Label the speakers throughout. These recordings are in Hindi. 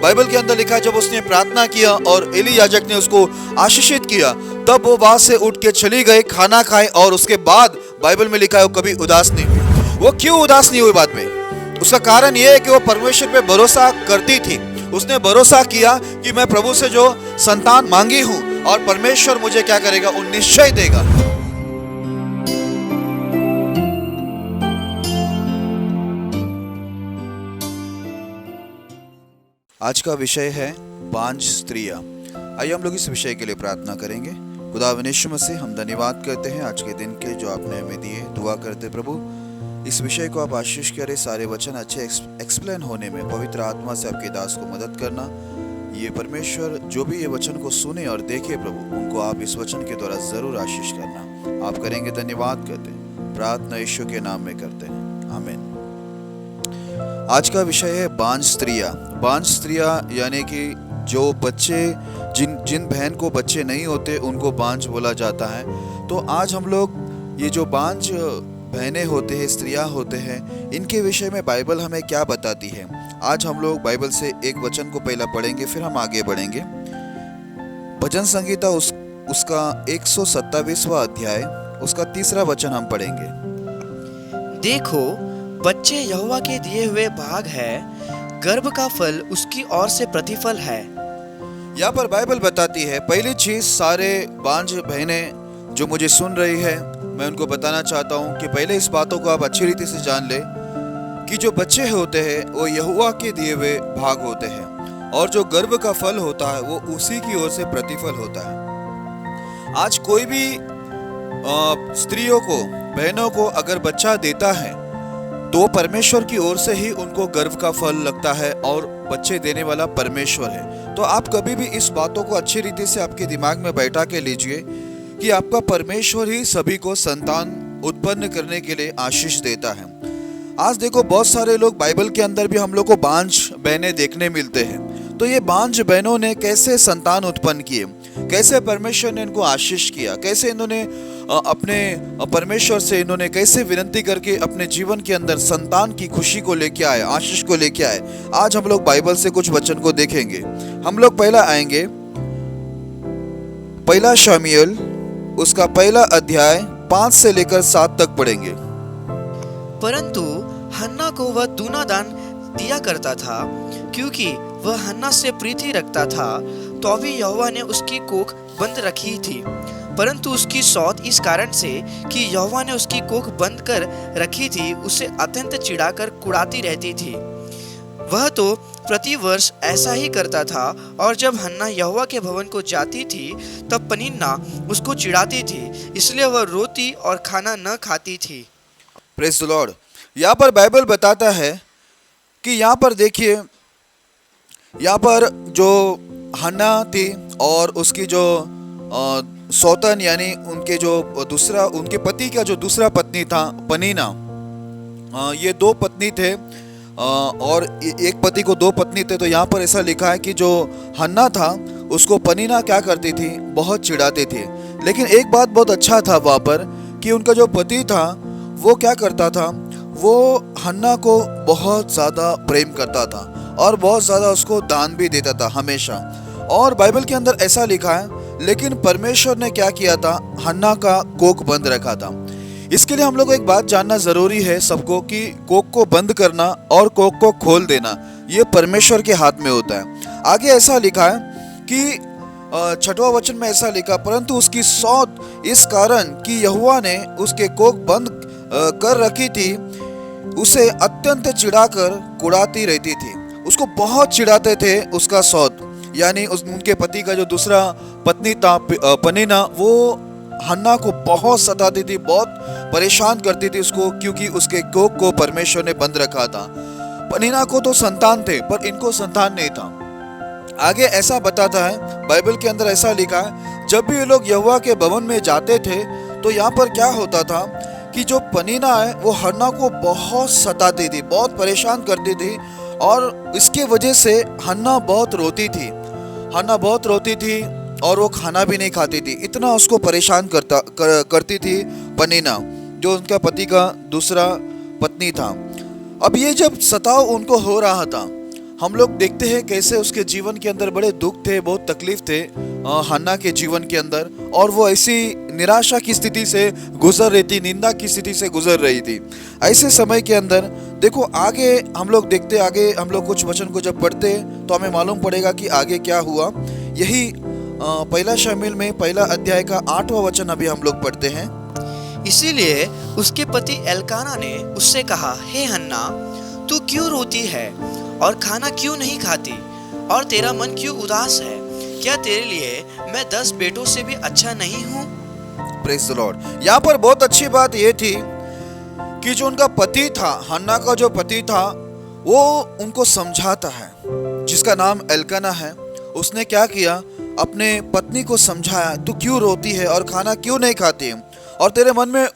Speaker 1: बाइबल के अंदर लिखा है जब उसने प्रार्थना किया और एली याजक ने उसको आशीषित किया, तब वो वहां से उठ के चली गई, खाना खाए, और उसके बाद बाइबल में लिखा है वो कभी उदास नहीं हुई। वो क्यों उदास नहीं हुई बाद में? उसका कारण ये है कि वो परमेश्वर पे भरोसा करती थी। उसने भरोसा किया कि मैं प्रभु से जो संतान मांगी हूं और परमेश्वर मुझे क्या करेगा, वो निश्चय देगा। आज का विषय है बांझ स्त्रियां। आइए हम लोग इस विषय के लिए प्रार्थना करेंगे। खुदावंद यीशु मसीह, हम धन्यवाद करते हैं आज के दिन के जो आपने हमें दिए। दुआ करते प्रभु इस विषय को आप आशीष करें, सारे वचन अच्छे एक्सप्लेन होने में पवित्र आत्मा से आपके दास को मदद करना। ये परमेश्वर जो भी ये वचन को सुने और देखे प्रभु, उनको आप इस वचन के द्वारा जरूर आशीष करना। आप करेंगे, धन्यवाद करते हैं, प्रार्थना यीशु के नाम में करते हैं, आमीन। आज का विषय है बांझ स्त्रियां। बांझ स्त्रियां यानी कि जो बच्चे जिन बहन को बच्चे नहीं होते उनको बांझ बोला जाता है। तो आज हम लोग ये जो बांझ बहनें होते हैं, स्त्रियां होते हैं, इनके विषय में बाइबल हमें क्या बताती है। आज हम लोग बाइबल से एक वचन को पहला पढ़ेंगे, फिर हम आगे बढ़ेंगे। भजन संहिता उसका 127वां अध्याय, उसका 3 वचन हम पढ़ेंगे।
Speaker 2: देखो, बच्चे यहोवा के दिए हुए भाग है, गर्भ का फल उसकी ओर से प्रतिफल है।
Speaker 1: यहाँ पर बाइबल बताती है, पहली चीज सारे बांझ बहनें जो मुझे सुन रही है, मैं उनको बताना चाहता हूँ कि पहले इस बातों को आप अच्छी रीति से जान ले कि जो बच्चे होते हैं वो यहोवा के दिए हुए भाग होते हैं, और जो गर्भ का फल होता है वो उसी की ओर से प्रतिफल होता है। आज कोई भी स्त्रियों को, बहनों को अगर बच्चा देता है तो परमेश्वर की ओर से ही उनको गर्भ का फल लगता है, और बच्चे देने वाला परमेश्वर है। तो आप कभी भी इस बातों को अच्छी रीति से आपके दिमाग में बैठा के लीजिए कि आपका परमेश्वर ही सभी को संतान उत्पन्न करने के लिए आशीष देता है। आज देखो, बहुत सारे लोग, बाइबल के अंदर भी हम लोग को बांझ बहनें देखने मिलते हैं। तो ये बांझ बहनों ने कैसे संतान उत्पन्न किए, कैसे परमेश्वर ने इनको आशीष किया, कैसे इन्होंने अपने परमेश्वर से इन्होंने कैसे विनती करके अपने जीवन के अंदर संतान की खुशी को लेके आए, आशीष को लेके आए। आज हम लोग बाइबल से कुछ वचन को देखेंगे। हम लोग पहला आएंगे, पहला शमूएल उसका पहला अध्याय 5 से लेकर 7 तक पढ़ेंगे।
Speaker 2: परंतु हन्ना को वह दूना दान दिया करता था, क्योंकि वह हन्ना से प्रीति रखता था। तो भी यहोवा ने उसकी कोख बंद रखी थी, परंतु उसकी सौत इस कारण से कि यहोवा ने उसकी कोख बंद कर रखी थी, उसे अत्यंत चिढ़ाकर कुड़ाती रहती थी। वह तो प्रति वर्ष ऐसा ही करता था, और जब हन्ना यहोवा के भवन को जाती थी तब पनिन्ना उसको चिढ़ाती थी, इसलिए वह रोती और खाना न खाती थी।
Speaker 1: Praise the Lord. यहाँ पर बाइबल बताता है कि यहाँ पर देखिए, यहाँ पर जो हन्ना थी और उसकी जो सौतन यानी उनके जो दूसरा, उनके पति का जो दूसरा पत्नी था पनीना, ये 2 पत्नी थे, और एक पति को 2 पत्नी थे। तो यहाँ पर ऐसा लिखा है कि जो हन्ना था उसको पनीना क्या करती थी, बहुत चिढ़ाती थी। लेकिन एक बात बहुत अच्छा था वहाँ पर कि उनका जो पति था वो क्या करता था, वो हन्ना को बहुत ज़्यादा प्रेम करता था और बहुत ज़्यादा उसको दान भी देता था हमेशा। और बाइबल के अंदर ऐसा लिखा है, लेकिन परमेश्वर ने क्या किया था, हन्ना का कोख बंद रखा था। इसके लिए हम लोग को एक बात जानना जरूरी है सबको कि कोख को बंद करना और कोख को खोल देना ये परमेश्वर के हाथ में होता है। आगे ऐसा लिखा है कि 6वां वचन में ऐसा लिखा, परंतु उसकी सौत इस कारण कि यहोवा ने उसके कोख बंद कर रखी थी, उसे अत्यंत चिढ़ाकर कुड़ाती रहती थी। उसको बहुत चिढ़ाते थे उसका सौत, यानी उनके पति का जो दूसरा पत्नी था पनीना, वो हन्ना को बहुत सताती थी, बहुत परेशान करती थी उसको, क्योंकि उसके कोख को परमेश्वर ने बंद रखा था। पनीना को तो संतान थे पर इनको संतान नहीं था। आगे ऐसा बताता है, बाइबल के अंदर ऐसा लिखा है, जब भी ये लोग यहोवा के भवन में जाते थे तो यहाँ पर क्या होता था कि जो पनीना है वो हन्ना को बहुत सताती थी, बहुत परेशान करती थी, और इसके वजह से हन्ना बहुत रोती थी। हन्ना बहुत रोती थी और वो खाना भी नहीं खाती थी, इतना उसको परेशान करती थी पनीना, जो उनका पति का दूसरा पत्नी था। अब ये जब सताव उनको हो रहा था, हम लोग देखते हैं कैसे उसके जीवन के अंदर बड़े दुख थे, बहुत तकलीफ थे हन्ना के जीवन के अंदर, और वो ऐसी निराशा की स्थिति से गुजर रही थी, निंदा की स्थिति से गुजर रही थी। ऐसे समय के अंदर देखो आगे हम लोग देखते, आगे हम लोग कुछ वचन को जब पढ़ते हैं तो हमें मालूम पड़ेगा कि आगे क्या हुआ। यही पहला शमूएल में पहला अध्याय का 8वां वचन अभी हम लोग पढ़ते हैं।
Speaker 2: इसीलिए उसके पति एल्काना ने उससे कहा, हे हन्ना, तू क्यों रोती है और खाना क्यों नहीं खाती और तेरा मन क्यों उदास है? क्या तेरे लिए मैं 10 बेटों से भी अच्छा नहीं हूँ?
Speaker 1: Praise the Lord. यहाँ पर बहुत अच्छी बात ये थी कि जो उनका पति था, हन्ना का जो पति था, वो उनको समझाता है, जिसका नाम एल्काना है। उसने क्या किया, अपने पत्नी को समझाया, तू क्यों रोती है और खाना क्यों नहीं खाती और तेरे मन में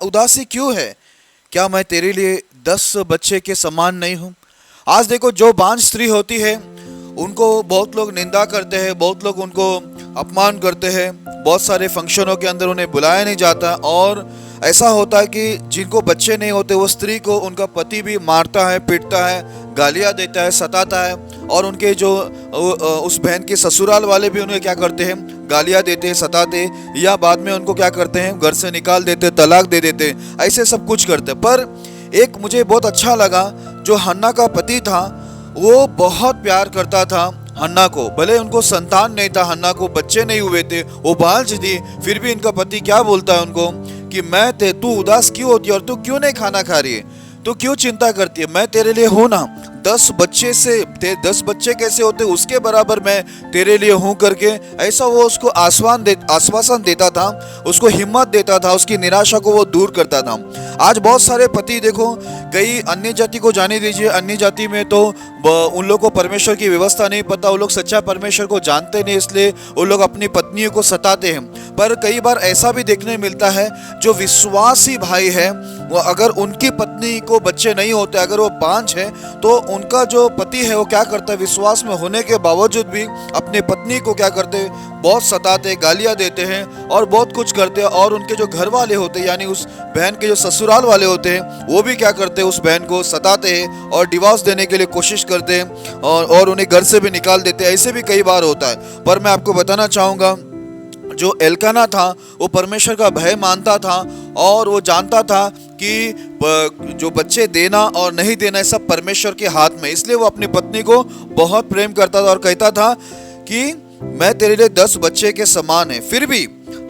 Speaker 1: उदासी क्यों है? क्या मैं तेरे लिए 10 बच्चे के समान नहीं हूँ? आज देखो जो बांझ स्त्री होती है उनको बहुत लोग निंदा करते हैं, बहुत लोग उनको अपमान करते हैं, बहुत सारे फंक्शनों के अंदर उन्हें बुलाया नहीं जाता, और ऐसा होता है कि जिनको बच्चे नहीं होते वो स्त्री को उनका पति भी मारता है, पीटता है, गालियाँ देता है, सताता है, और उनके जो उस बहन के ससुराल वाले भी उन्हें क्या करते हैं, गालियाँ देते हैं, सताते, या बाद में उनको क्या करते हैं, घर से निकाल देते, तलाक दे देते, ऐसे सब कुछ करते। पर एक मुझे बहुत अच्छा लगा, जो हन्ना का पति था वो बहुत प्यार करता था हन्ना को। भले उनको संतान नहीं था, हन्ना को बच्चे नहीं हुए थे, वो बांझ थी, फिर भी इनका पति क्या बोलता है उनको कि तू उदास क्यों होती है और तू क्यों नहीं खाना खा रही है, तू क्यों चिंता करती है, मैं तेरे लिए हूं ना। 10 बच्चे कैसे होते उसके बराबर मैं तेरे लिए हूं करके, ऐसा वो उसको आश्वासन देता था, उसको हिम्मत देता था, उसकी निराशा को वो दूर करता था। आज बहुत सारे पति देखो, कई अन्य जाति को जाने दीजिए, अन्य जाति में तो उन लोग को परमेश्वर की व्यवस्था नहीं पता, वो लोग सच्चा परमेश्वर को जानते नहीं, इसलिए वो लोग अपनी पत्नियों को सताते हैं। पर कई बार ऐसा भी देखने मिलता है, जो विश्वासी भाई है वो अगर उनकी पत्नी को बच्चे नहीं होते, अगर वो बांझ है, तो उनका जो पति है वो क्या करता है, विश्वास में होने के बावजूद भी अपने पत्नी को क्या करते हैं, बहुत सताते, गालियां देते हैं और बहुत कुछ करते हैं। और उनके जो घर वाले होते हैं, यानी उस बहन के जो ससुराल वाले होते हैं, वो भी क्या करते हैं, उस बहन को सताते हैं और डिवोर्स देने के लिए कोशिश करते हैं और उन्हें घर से भी निकाल देते हैं। ऐसे भी कई बार होता है। पर मैं आपको बताना चाहूँगा, जो एल्काना था वो परमेश्वर का भय मानता था और वो जानता था कि जो बच्चे देना और नहीं देना सब परमेश्वर के हाथ में, इसलिए वो अपनी पत्नी को बहुत प्रेम करता था और कहता था कि मैं तेरे लिए 10 बच्चे के समान है। फिर भी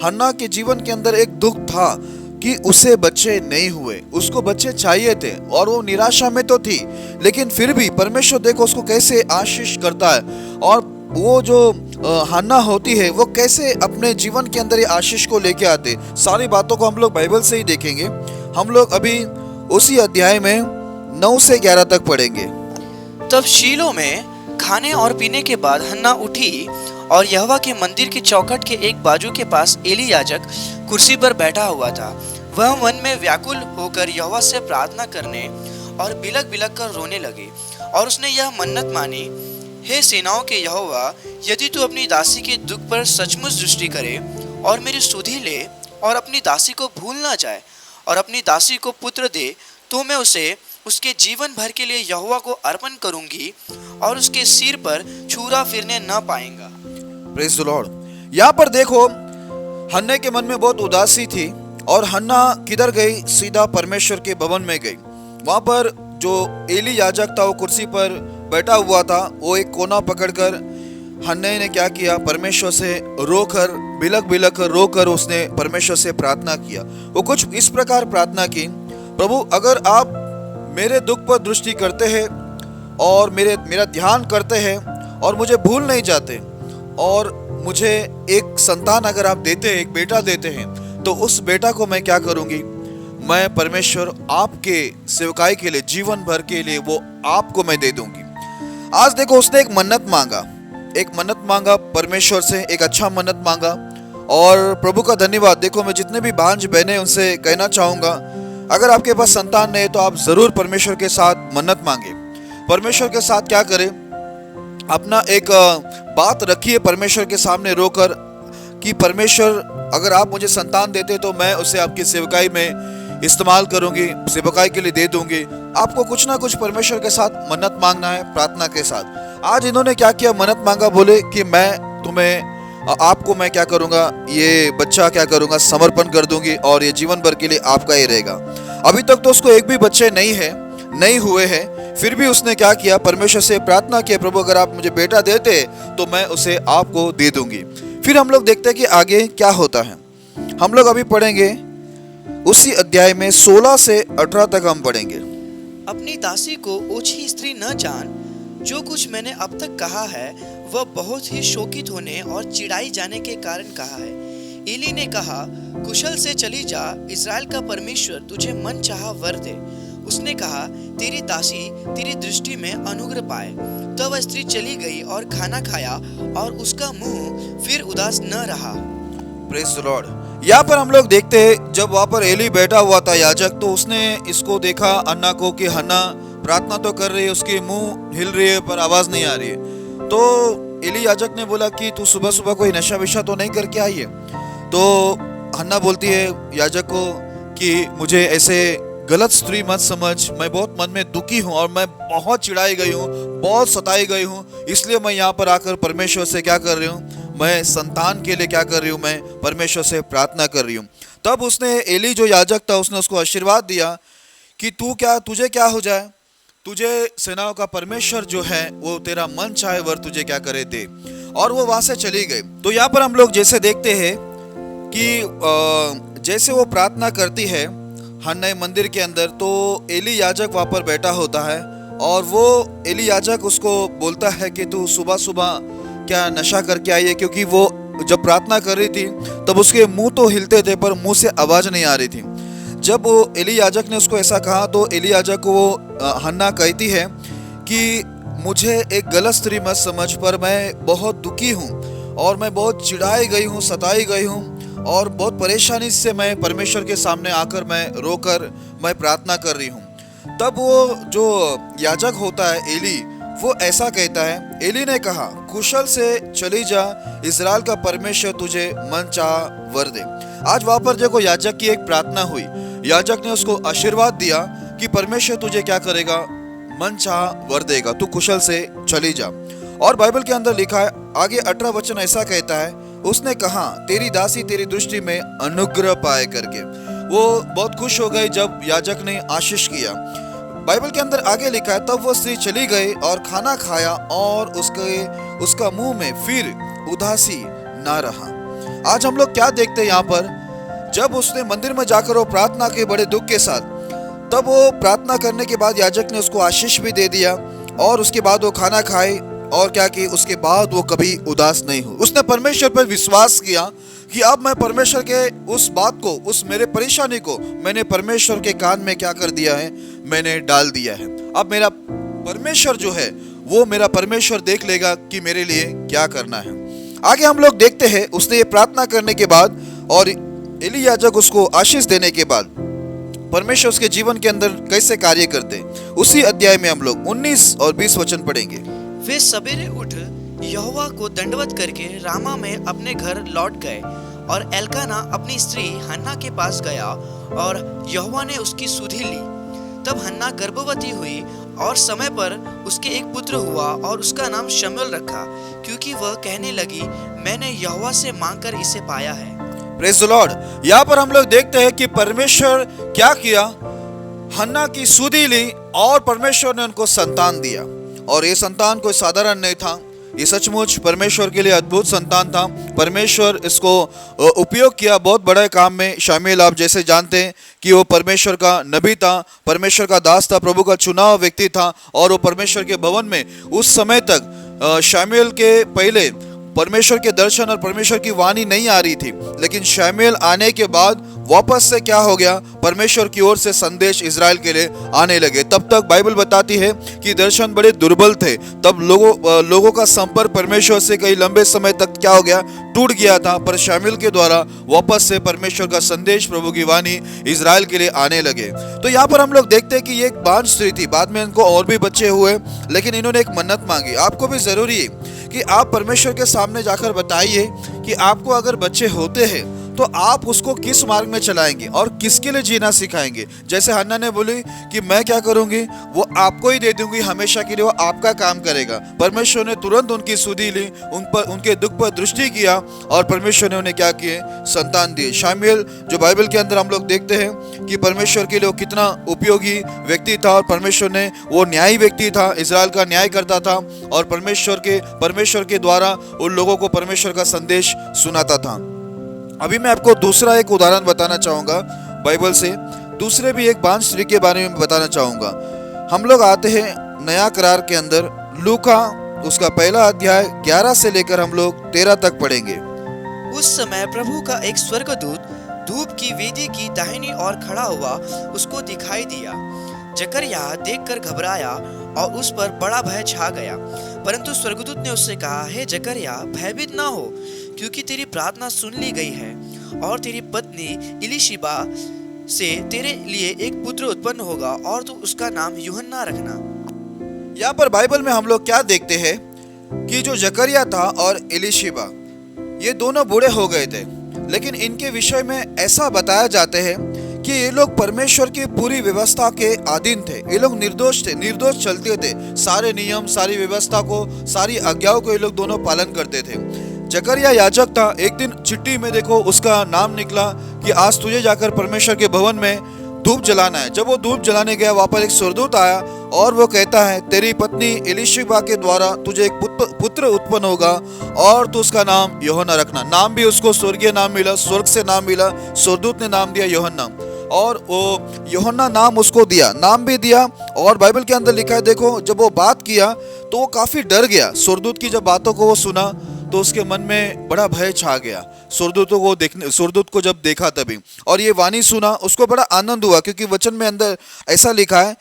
Speaker 1: हन्ना के जीवन के अंदर एक दुख था कि उसे बच्चे नहीं हुए, उसको बच्चे चाहिए थे और वो निराशा में तो थी, लेकिन फिर भी परमेश्वर देखो उसको कैसे आशीष करता है। और वो जो हन्ना होती है वो कैसे अपने जीवन के अंदर ये आशीष को लेके आते, सारी बातों को हम लोग बाइबल से ही देखेंगे। हम लोग अभी उसी अध्याय में 9 से 11 तक पढ़ेंगे।
Speaker 2: तब शीलो में खाने और पीने के बाद हन्ना उठी और यहोवा के मंदिर की चौखट के एक बाजू के पास एली याजक कुर्सी पर बैठा हुआ था। वह मन में व्याकुल होकर यहोवा से प्रार्थना करने और बिलक बिलक कर रोने लगी, और उसने यह मन्नत मानी, हे सेनाओं के यहोवा, यदि तू अपनी दासी के दुख पर सचमुच दृष्टि करे और मेरी सुधि ले और अपनी दासी को भूल ना जाए और अपनी दासी को पुत्र दे, तो मैं उसे उसके जीवन भर के लिए यहोवा को अर्पण करूंगी और उसके सिर पर छुरा फिरने न पाएगा।
Speaker 1: Praise the Lord. यहाँ पर देखो हन्ने के मन में बहुत उदासी थी और हन्ना किधर गई, सीधा परमेश्वर के भवन में गई। वहां पर जो एली याजक था वो कुर्सी पर बैठा हुआ था, वो एक कोना पकड़कर हन्ने ने क्या किया, परमेश्वर से रोकर बिलक बिलक कर रोकर उसने परमेश्वर से प्रार्थना किया। वो कुछ इस प्रकार प्रार्थना की, प्रभु अगर आप मेरे दुख पर दृष्टि करते हैं और मेरा ध्यान करते हैं और मुझे भूल नहीं जाते और मुझे एक संतान अगर आप देते हैं, एक बेटा देते हैं, तो उस बेटा को मैं क्या करूंगी, मैं परमेश्वर आपके सेवकाई के लिए जीवन भर के लिए वो आपको मैं दे दूंगी। आज देखो उसने एक मन्नत मांगा परमेश्वर से, एक अच्छा मन्नत मांगा और प्रभु का धन्यवाद। देखो मैं जितने भी भांज बहने उनसे कहना चाहूंगा, अगर आपके पास संतान नहीं तो आप जरूर परमेश्वर के साथ मन्नत मांगे। परमेश्वर के साथ क्या करें, अपना एक बात रखिए परमेश्वर के सामने रोकर कि परमेश्वर अगर आप मुझे संतान देते तो मैं उसे आपकी सेवकाई में इस्तेमाल करूंगी, सेवकाई के लिए दे दूंगी। आपको कुछ ना कुछ परमेश्वर के साथ मन्नत मांगना है, प्रार्थना के साथ। आज इन्होंने क्या किया, मन्नत मांगा, बोले कि मैं तुम्हें आपको मैं क्या करूंगा, ये बच्चा क्या करूंगा, समर्पण कर दूंगी और ये जीवन भर के लिए आपका ही रहेगा। अभी तक तो उसको एक भी बच्चे नहीं हुए हैं, फिर भी उसने क्या किया, परमेश्वर से प्रार्थना किया, प्रभु अगर आप मुझे बेटा देते तो मैं उसे आपको दे दूंगी। फिर हम लोग देखते हैं कि आगे क्या होता है। हम लोग अभी पढ़ेंगे उसी अध्याय में 16 से 18 तक हम पढ़ेंगे।
Speaker 2: अपनी दासी को ओछी स्त्री न जान, जो कुछ मैंने अब तक कहा है वह बहुत ही शोकित होने और चिढ़ाई जाने के कारण कहा है। एली ने कहा, कुशल से चली जा, इज़राइल का परमेश्वर तुझे मन चाहा वर दे। उसने कहा, तेरी दासी तेरी दृष्टि में अनुग्रह पाए। तब वह स्त्री चली गई और खाना खाया और उसका मुंह फिर उदास न रहा।
Speaker 1: Praise the Lord. यहाँ पर हम लोग देखते हैं, जब वहाँ पर एली बैठा हुआ था याजक, तो उसने इसको देखा अन्ना को कि हन्ना प्रार्थना तो कर रही है, उसकी मुंह हिल रही है पर आवाज नहीं आ रही है। तो एली याजक ने बोला कि तू सुबह सुबह कोई नशा विशा तो नहीं करके आई है। तो हन्ना बोलती है याजक को कि मुझे ऐसे गलत स्त्री मत समझ, मैं बहुत मन में दुखी हूँ और मैं बहुत चिढ़ाई गई हूँ, बहुत सताई गई हूँ, इसलिए मैं यहाँ पर आकर परमेश्वर से क्या कर रही हूँ, मैं संतान के लिए क्या कर रही हूँ, मैं परमेश्वर से प्रार्थना कर रही हूँ। तब उसने, एली जो याजक था, उसने उसको आशीर्वाद दिया कि तुझे क्या हो जाए, तुझे सेनाओं का परमेश्वर जो है वो तेरा मन चाहे वर तुझे क्या करे दे। और वो वहां से चली गई। तो यहाँ पर हम लोग जैसे देखते हैं कि जैसे वो प्रार्थना करती है हन्ना मंदिर के अंदर, तो एली याजक वहां पर बैठा होता है और वो एली याजक उसको बोलता है कि तू सुबह सुबह क्या नशा करके आई है, क्योंकि वो जब प्रार्थना कर रही थी तब उसके मुंह तो हिलते थे पर मुंह से आवाज नहीं आ रही थी। जब वो एली याजक ने उसको ऐसा कहा तो एली याजक को वो हन्ना कहती है कि मुझे एक गलत स्त्री मत समझ, पर मैं बहुत दुखी हूँ और मैं बहुत चिढ़ाई गई हूँ, सताई गई हूँ और बहुत परेशानी से मैं परमेश्वर के सामने आकर मैं रोकर मैं प्रार्थना कर रही हूँ। तब वो जो याजक होता है एली, वो ऐसा कहता है, एली ने कहा, कुशल से चली जा, इज़राइल का परमेश्वर तुझे मन चाहा वर दे। आज वहां पर देखो याजक की एक प्रार्थना हुई, याजक ने उसको आशीर्वाद दिया कि परमेश्वर तुझे क्या करेगा, मन चाहा वर देगा, तू कुशल से चली जा। और बाइबल के अंदर लिखा है आगे 18 वचन ऐसा कहता है, उसने कहा, तेरी दासी तेरी दृष्टि में अनुग्रह पाए करके। वो बहुत खुश हो गई जब याजक ने आशीष किया। बाइबल के अंदर आगे लिखा है, तब वो स्त्री चली गई और खाना खाया और उसका मुंह में फिर उदासी ना रहा। आज हम लोग क्या देखते हैं यहाँ पर, जब उसने मंदिर में जाकर वो प्रार्थना की बड़े दुख के साथ, तब वो प्रार्थना करने के बाद याजक ने उसको आशीष भी दे दिया और उसके बाद वो खाना खाए और क्या कि उसके बाद वो कभी उदास नहीं हुई। उसने परमेश्वर पर विश्वास किया कि अब मैं परमेश्वर के उस बात को, उस मेरे परेशानी को मैंने परमेश्वर के कान में क्या कर दिया है, मैंने डाल दिया है। अब मेरा परमेश्वर जो है वो मेरा परमेश्वर देख लेगा कि मेरे लिए क्या करना है। आगे हम लोग देखते हैं, उसने ये प्रार्थना करने के बाद और एली याजक उसको आशीष देने के बाद परमेश्वर उसके जीवन के अंदर कैसे कार्य करते, उसी अध्याय में हम लोग 19 और 20 वचन पढ़ेंगे।
Speaker 2: वे सवेरे उठ यहोवा को दंडवत करके रामा में अपने घर लौट गए और एल्काना अपनी स्त्री हन्ना के पास गया और यहोवा ने उसकी सुधि ली। तब हन्ना गर्भवती हुई और समय पर उसके एक पुत्र हुआ और उसका नाम शमूएल रखा, क्योंकि वह कहने लगी, मैंने यहोवा से मांगकर इसे पाया है।
Speaker 1: Praise the Lord. यहाँ पर हम लोग देखते हैं कि परमेश्वर क्या किया, हन्ना की सुधि ली और परमेश्वर ने उनको संतान दिया। और ये संतान कोई साधारण नहीं था, ये सचमुच परमेश्वर के लिए अद्भुत संतान था। परमेश्वर इसको उपयोग किया बहुत बड़े काम में। शमूएल आप जैसे जानते हैं कि वो परमेश्वर का नबी था, परमेश्वर का दास था, प्रभु का चुना व्यक्ति था और वो परमेश्वर के भवन में उस समय तक शमूएल के पहले परमेश्वर के दर्शन और परमेश्वर की वाणी नहीं आ रही थी। लेकिन शमूएल आने के बाद वापस से क्या हो गया, परमेश्वर की ओर से संदेश इज़राइल के लिए आने लगे। तब तक बाइबल बताती है कि दर्शन बड़े दुर्बल थे, तब लोगों का संपर्क परमेश्वर से कई लंबे समय तक क्या हो गया, टूट गया था। पर शमूएल के द्वारा वापस से परमेश्वर का संदेश, प्रभु की वाणी इज़राइल के लिए आने लगे। तो यहाँ पर हम लोग देखते हैं कि ये एक बांझ स्त्री थी, बाद में इनको और भी बच्चे हुए, लेकिन इन्होंने एक मन्नत मांगी। आपको भी जरूरी है कि आप परमेश्वर के सामने जाकर बताइए कि आपको अगर बच्चे होते हैं तो आप उसको किस मार्ग में चलाएंगे और किसके लिए जीना सिखाएंगे। जैसे हन्ना ने बोली कि मैं क्या करूंगी, वो आपको ही दे दूंगी हमेशा के लिए, वो आपका काम करेगा। परमेश्वर ने तुरंत उनकी सुधि ली, उनके दुख पर दृष्टि किया और परमेश्वर ने उन्हें क्या किए, संतान दिए। शामुएल जो बाइबल के अंदर हम लोग देखते हैं कि परमेश्वर के लिए वो कितना उपयोगी व्यक्ति था और परमेश्वर ने, वो न्यायी व्यक्ति था, इजराइल का न्याय करता था और परमेश्वर के द्वारा उन लोगों को परमेश्वर का संदेश सुनाता था। अभी मैं आपको दूसरा एक उदाहरण बताना चाहूंगा बाइबल से, दूसरे भी एक बांझ स्त्री के बारे में बताना चाहूंगा। हम लोग आते हैं नया करार के अंदर, लूका उसका पहला अध्याय 11 से लेकर हम लोग 13 तक पढ़ेंगे।
Speaker 2: उस समय प्रभु का एक स्वर्गदूत धूप की वेदी की दाहिनी ओर खड़ा हुआ उसको दिखाई दिया। जकरया देखकर घबराया और उस पर बड़ा भय छा गया। परंतु स्वर्गदूत ने उससे कहा, हे जकरया, भयभीत ना हो, क्योंकि तेरी प्रार्थना सुन ली गई है और तेरी पत्नी इलीशिबा से तेरे लिए एक पुत्र उत्पन्न होगा और तू उसका नाम यूहन्ना रखना।
Speaker 1: यहाँ पर बाइबल में हम लोग क्या देखते हैं कि जो जकरिया था और इलीशिबा, ये दोनों बूढ़े हो गए थे, लेकिन इनके विषय में ऐसा बताया जाते हैं कि ये लोग परमेश्वर की पूरी व्यवस्था के अधीन थे। ये लोग निर्दोष थे, निर्दोष चलते थे, सारे नियम, सारी व्यवस्था को, सारी आज्ञाओं को ये लोग दोनों पालन करते थे। जकरिया याजक था। एक दिन चिट्ठी में देखो उसका नाम निकला कि आज तुझे जाकर परमेश्वर के भवन में धूप जलाना है। जब वो धूप जलाने गया, वहां पर एक स्वर्गदूत आया और वो कहता है, तेरी पत्नी इलीशिबा के द्वारा तुझे एक पुत्र उत्पन्न होगा और तू उसका नाम यूहन्ना रखना। नाम भी उसको स्वर्गीय नाम मिला, स्वर्ग से नाम मिला, स्वर्गदूत ने नाम दिया यूहन्ना, और वो यूहन्ना नाम उसको दिया, नाम भी दिया। और बाइबल के अंदर लिखा है, देखो जब वो बात किया तो वो काफी डर गया। स्वर्गदूत की जब बातों को वो सुना तो उसके मन में बड़ा भय छा गया। स्वर्गदूत को जब देखा तभी, और ये वाणी सुना, उसको बड़ा आनंद हुआ, क्योंकि वचन में अंदर ऐसा लिखा है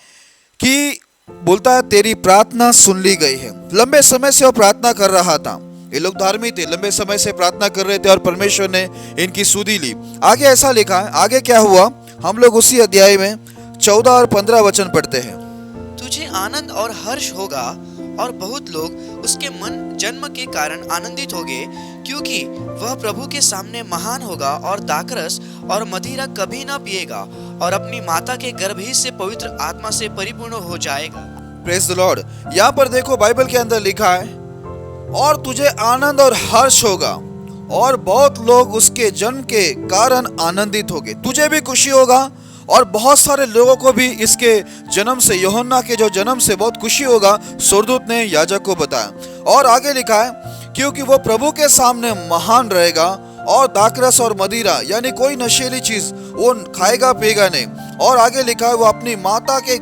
Speaker 1: कि बोलता है तेरी प्रार्थना सुन ली गई है। लंबे समय से वो प्रार्थना कर रहा था, ये लोग धार्मिक थे, लंबे समय से प्रार्थना कर रहे थे और परमेश्वर ने इनकी सुधि ली। आगे ऐसा लिखा है, आगे क्या हुआ, हम लोग उसी अध्याय में 14 और 15 वचन पढ़ते हैं।
Speaker 2: तुझे आनंद और हर्ष होगा और बहुत लोग उसके मन जन्म के कारण आनंदित होंगे, क्योंकि वह प्रभु के सामने महान होगा और दाखरस और मदिरा कभी ना पिएगा और अपनी माता के गर्भ ही से पवित्र आत्मा से परिपूर्ण हो जाएगा।
Speaker 1: Praise the Lord. यहाँ पर देखो बाइबल के अंदर लिखा है, और तुझे आनंद और हर्ष होगा और बहुत लोग उसके जन्म के कारण आनंदित होंगे। तुझे भी खुशी होगा और बहुत सारे लोगों को भी इसके जन्म से, यूहन्ना के जो जन्म से बहुत खुशी होगा, स्वर्गदूत ने याजक को बताया। और आगे लिखा है, क्योंकि वो प्रभु के सामने महान रहेगा और दाखरस और मदिरा यानी कोई नशीली चीज वो खाएगा पिएगा नहीं। और आगे लिखा है, वो अपनी माता के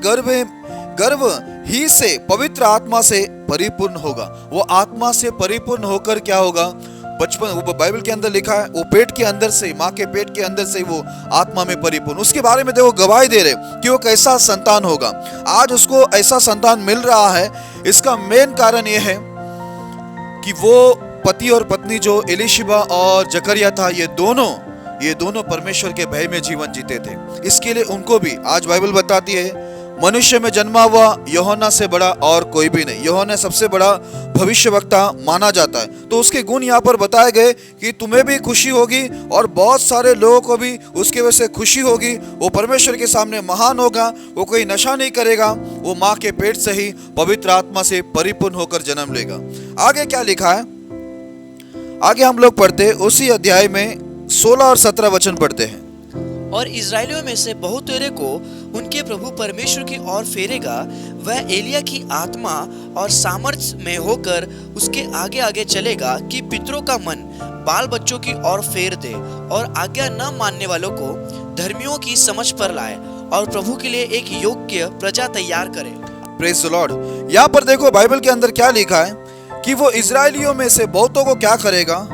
Speaker 1: गर्भ ही से पवित्र आत्मा से परिपूर्ण होगा। वो आत्मा से परिपूर्ण होकर क्या होगा, बचपन, वो बाइबल के अंदर लिखा है, वो पेट के अंदर से, माँ के पेट के अंदर से वो आत्मा में परिपूर्ण। उसके बारे में देखो गवाही दे रहे कि वो कैसा संतान होगा। आज उसको ऐसा संतान मिल रहा है, इसका मेन कारण ये है कि वो पति और पत्नी जो इलीशिबा और जकरिया था, ये दोनों परमेश्वर के भय में जीवन जीते थे। इसके लिए उनको भी आज बाइबल बताती है, मनुष्य में जन्मा हुआ यूहन्ना से बड़ा और कोई भी नहीं। यूहन्ना सबसे बड़ा भविष्यवक्ता माना जाता है। तो उसके गुण यहाँ पर बताए गए कि तुम्हें भी खुशी होगी और बहुत सारे लोगों को भी उसके वजह से खुशी होगी। वो परमेश्वर के सामने महान होगा, वो कोई नशा नहीं करेगा, वो माँ के पेट से ही पवित्र आत्मा से परिपूर्ण होकर जन्म लेगा। आगे क्या लिखा है, आगे हम लोग पढ़ते उसी अध्याय में 16 और 17 वचन पढ़ते हैं।
Speaker 2: और इजराइलियों में से बहुत तेरे को उनके प्रभु परमेश्वर की ओर फेरेगा। वह एलिया की आत्मा और सामर्थ्य में होकर उसके आगे आगे चलेगा कि पितरों का मन बाल बच्चों की ओर फेर दे और आज्ञा न मानने वालों को धर्मियों की समझ पर लाए और प्रभु के लिए एक योग्य प्रजा तैयार करे।
Speaker 1: Praise the Lord. यहाँ पर देखो बाइबल के अंदर क्या लिखा है कि वो इजरायलियों में से बहुतों को क्या करेगा,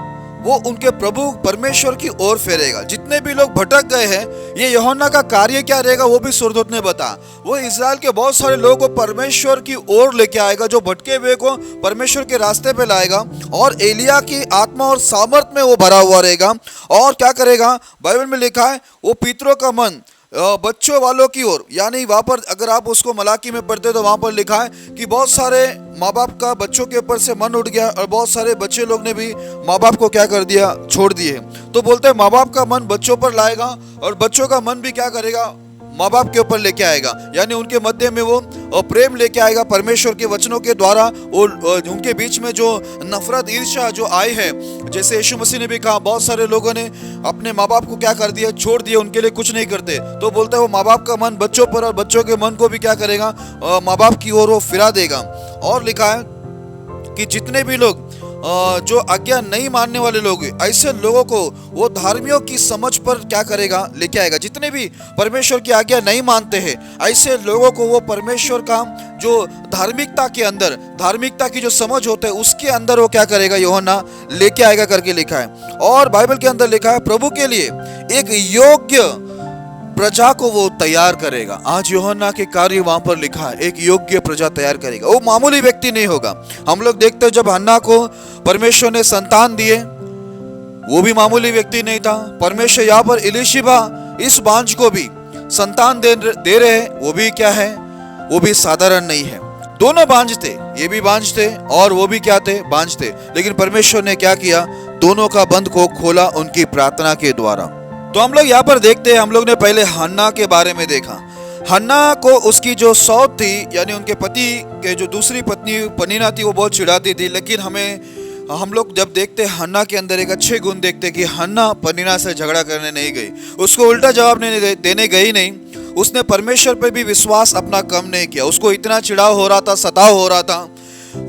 Speaker 1: वो उनके प्रभु परमेश्वर की ओर फेरेगा। जितने भी लोग भटक गए हैं, ये यूहन्ना का कार्य क्या रहेगा वो भी स्वर्गदूत ने बताया। वो इजराइल के बहुत सारे लोगों को परमेश्वर की ओर लेके आएगा, जो भटके हुए को परमेश्वर के रास्ते पे लाएगा, और एलिया की आत्मा और सामर्थ में वो भरा हुआ रहेगा। और क्या करेगा, बाइबल में लिखा है, वो पितरों का मन बच्चों वालों की ओर, यानी वहाँ पर अगर आप उसको मलाकी में पढ़ते तो वहाँ पर लिखा है कि बहुत सारे माँ बाप का बच्चों के ऊपर से मन उठ गया और बहुत सारे बच्चे लोग ने भी माँ बाप को क्या कर दिया, छोड़ दिए। तो बोलते हैं माँ बाप का मन बच्चों पर लाएगा और बच्चों का मन भी क्या करेगा, माँ बाप के ऊपर लेके आएगा, यानी उनके मध्य में वो प्रेम लेके आएगा परमेश्वर के वचनों के द्वारा। और उनके बीच में जो नफरत ईर्ष्या जो आई है, जैसे यीशु मसीह ने भी कहा बहुत सारे लोगों ने अपने माँ बाप को क्या कर दिया, छोड़ दिया, उनके लिए कुछ नहीं करते। तो बोलता है वो माँ बाप का मन बच्चों पर और बच्चों के मन को भी क्या करेगा, माँ बाप की ओर वो फिरा देगा। और लिखा है कि जितने भी लोग जो आज्ञा नहीं मानने वाले लोग, ऐसे लोगों को वो धार्मियों की समझ पर क्या करेगा, लेके आएगा। जितने भी परमेश्वर की आज्ञा नहीं मानते हैं, ऐसे लोगों को वो परमेश्वर का जो धार्मिकता के अंदर, धार्मिकता की जो समझ होता है उसके अंदर वो क्या करेगा, यूहन्ना लेके आएगा करके लिखा है। और बाइबल के अंदर लिखा है प्रभु के लिए एक योग्य प्रजा को वो तैयार करेगा। आज यूहन्ना के कार्य वहां पर लिखा है, एक योग्य प्रजा तैयार करेगा। वो मामूली व्यक्ति नहीं होगा। हम लोग देखते हैं जब हन्ना को परमेश्वर ने संतान दिए, वो भी मामूली व्यक्ति नहीं था। परमेश्वर यहाँ पर इलिशिबा इस बांझ को भी संतान दे रहे हैं, वो भी क्या है, वो भी साधारण नहीं है। दोनों बांझ थे, ये भी बांझ थे और वो भी क्या थे, बांझ थे। लेकिन परमेश्वर ने क्या किया, दोनों का बंध को खोला उनकी प्रार्थना के द्वारा। तो हम लोग यहाँ पर देखते हैं, हम लोग ने पहले हन्ना के बारे में देखा। हन्ना को उसकी जो सौत थी, यानी उनके पति के जो दूसरी पत्नी पनीना थी, वो बहुत चिढ़ाती थी। लेकिन हम लोग जब देखते हैं हन्ना के अंदर एक अच्छे गुण देखते कि हन्ना पनीना से झगड़ा करने नहीं गई, उसको उल्टा जवाब देने गई नहीं। उसने परमेश्वर पर भी विश्वास अपना कम नहीं किया। उसको इतना चिढ़ाव हो रहा था, सताव हो रहा था,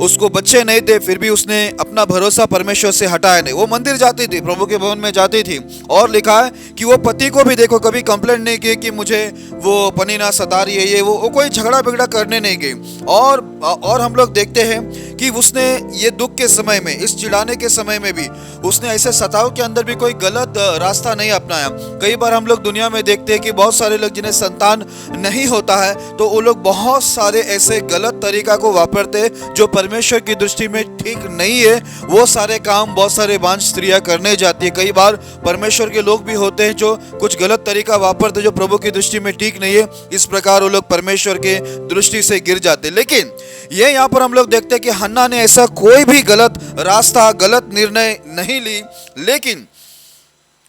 Speaker 1: उसको बच्चे नहीं थे, फिर भी उसने अपना भरोसा परमेश्वर से हटाया नहीं। वो मंदिर जाती थी, प्रभु के भवन में जाती थी। और लिखा है कि वो पति को भी देखो कभी कंप्लेंट नहीं की कि मुझे वो पनीना सता रही है, ये वो कोई झगड़ा बिगड़ा करने नहीं गई। और हम लोग देखते हैं कि उसने ये दुख के समय में, इस चिढ़ाने के समय में भी उसने ऐसे सताव के अंदर भी कोई गलत रास्ता नहीं अपनाया। कई बार हम लोग दुनिया में देखते हैं कि बहुत सारे लोग जिन्हें संतान नहीं होता है, तो वो लोग बहुत सारे ऐसे गलत तरीका को वापरते जो परमेश्वर की दृष्टि में ठीक नहीं है। वो सारे काम बहुत सारे बांझ स्त्रियां करने जाती है। कई बार परमेश्वर के लोग भी होते हैं जो कुछ गलत तरीका वापरते जो प्रभु की दृष्टि में ठीक नहीं है। इस प्रकार वो लोग परमेश्वर के दृष्टि से गिर जाते। लेकिन ये यहाँ पर हम लोग देखते हैं कि हन्ना ने ऐसा कोई भी गलत रास्ता, गलत निर्णय नहीं ली, लेकिन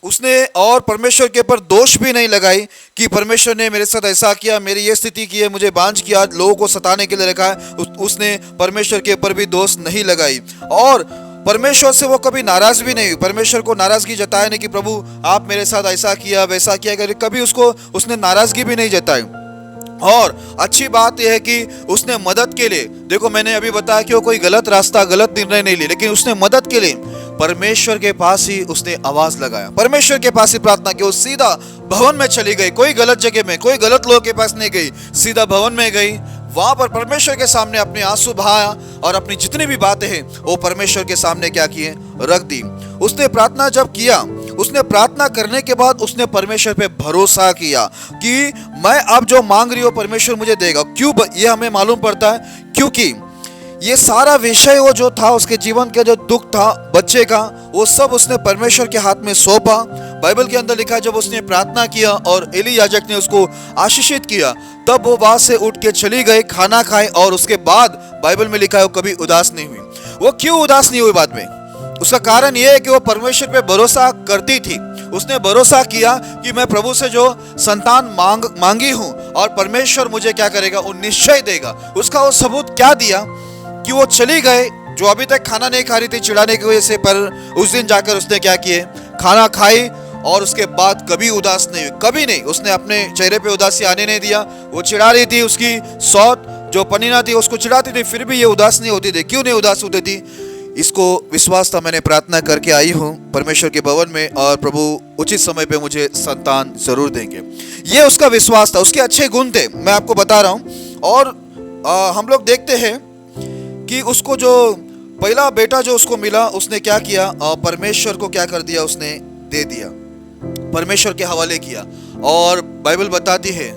Speaker 1: उसने और परमेश्वर के ऊपर दोष भी नहीं लगाई कि परमेश्वर ने मेरे साथ ऐसा किया, मेरी ये स्थिति की है, मुझे बांझ किया, लोगों को सताने के लिए रखा है। उसने परमेश्वर के ऊपर भी दोष नहीं लगाई और परमेश्वर से वो कभी नाराज भी नहीं हुई। परमेश्वर को नाराजगी जताया नहीं कि प्रभु आप मेरे साथ ऐसा किया वैसा किया, कभी उसने नाराजगी भी नहीं जताई। और अच्छी बात यह है कि उसने मदद के लिए, देखो मैंने अभी बताया कि वो कोई गलत रास्ता, गलत निर्णय नहीं ली, लेकिन उसने मदद के लिए परमेश्वर के पास ही उसने आवाज लगाया, परमेश्वर के पास ही प्रार्थना की। वो सीधा भवन में चली गई, कोई गलत जगह में, कोई गलत लोगों के पास नहीं गई, सीधा भवन में गई। वहां पर परमेश्वर के सामने अपने आंसू बहाया और अपनी जितनी भी बातें हैं वो परमेश्वर के सामने क्या किए, रख दी। उसने प्रार्थना जब किया, उसने प्रार्थना करने के बाद उसने परमेश्वर पे भरोसा किया कि मैं अब जो मांग रही हूँ परमेश्वर मुझे देगा। क्यों ये हमें मालूम पड़ता है, क्योंकि ये सारा विषय वो जो था, उसके जीवन का जो दुख था बच्चे का, वो सब उसने परमेश्वर के हाथ में सौंपा। बाइबल के अंदर लिखा है जब उसने प्रार्थना किया और एली याजक ने उसको आशीषित किया, तब वो वहां से उठ के चली गई, खाना खाए और उसके बाद बाइबल में लिखा है वो कभी उदास नहीं हुई। वो क्यों उदास नहीं हुई बाद में? उसका कारण यह है कि वो परमेश्वर पे भरोसा करती थी। उसने भरोसा किया कि मैं प्रभु से जो संतान मांगी हूं और परमेश्वर मुझे क्या करेगा, वो निश्चय देगा। उसका वो सबूत क्या दिया कि वो चली गए, जो अभी तक खाना नहीं खा रही थी चिढ़ाने की वजह से, पर उस दिन जाकर उसने क्या किए, खाना खाई और उसके बाद कभी उदास नहीं हुई, कभी नहीं। उसने अपने चेहरे पे उदासी आने नहीं दिया। वो चिढ़ा रही थी, उसकी सौत जो पनीना थी उसको चिढ़ाती थी, फिर भी ये उदास नहीं होती थी। क्यों नहीं उदास होती थी? इसको विश्वास था, मैंने प्रार्थना करके आई हूँ परमेश्वर के भवन में और प्रभु उचित समय पे मुझे संतान जरूर देंगे। ये उसका विश्वास था, उसके अच्छे गुण थे, मैं आपको बता रहा हूँ। और हम लोग देखते हैं कि उसको जो पहला बेटा जो उसको मिला, उसने क्या किया, परमेश्वर को क्या कर दिया, उसने दे दिया, परमेश्वर के हवाले किया। और बाइबल बताती है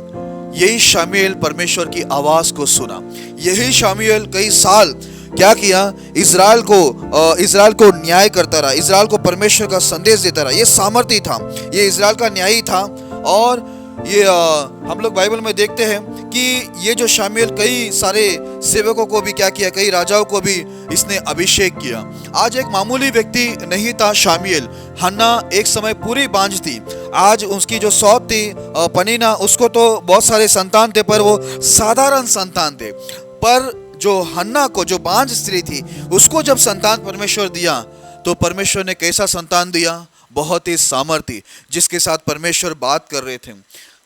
Speaker 1: यही शामुएल परमेश्वर की आवाज को सुना। यही शामुएल कई साल क्या किया, इज़राइल को न्याय करता रहा, इज़राइल को परमेश्वर का संदेश देता रहा। ये सामर्थी था, ये इज़राइल का न्यायी था। और ये हम लोग बाइबल में देखते हैं कि ये जो शामुएल कई सारे सेवकों को भी क्या किया, कई राजाओं को भी इसने अभिषेक किया। आज एक मामूली व्यक्ति नहीं था शामुएल। हन्ना एक समय पूरी बांझ थी। आज उसकी जो सौत थी पनीना, उसको तो बहुत सारे संतान थे पर वो साधारण संतान थे। पर जो हन्ना को, जो बांझ स्त्री थी, उसको जब संतान परमेश्वर दिया तो परमेश्वर ने कैसा संतान दिया, बहुत ही सामर्थी, जिसके साथ परमेश्वर बात कर रहे थे,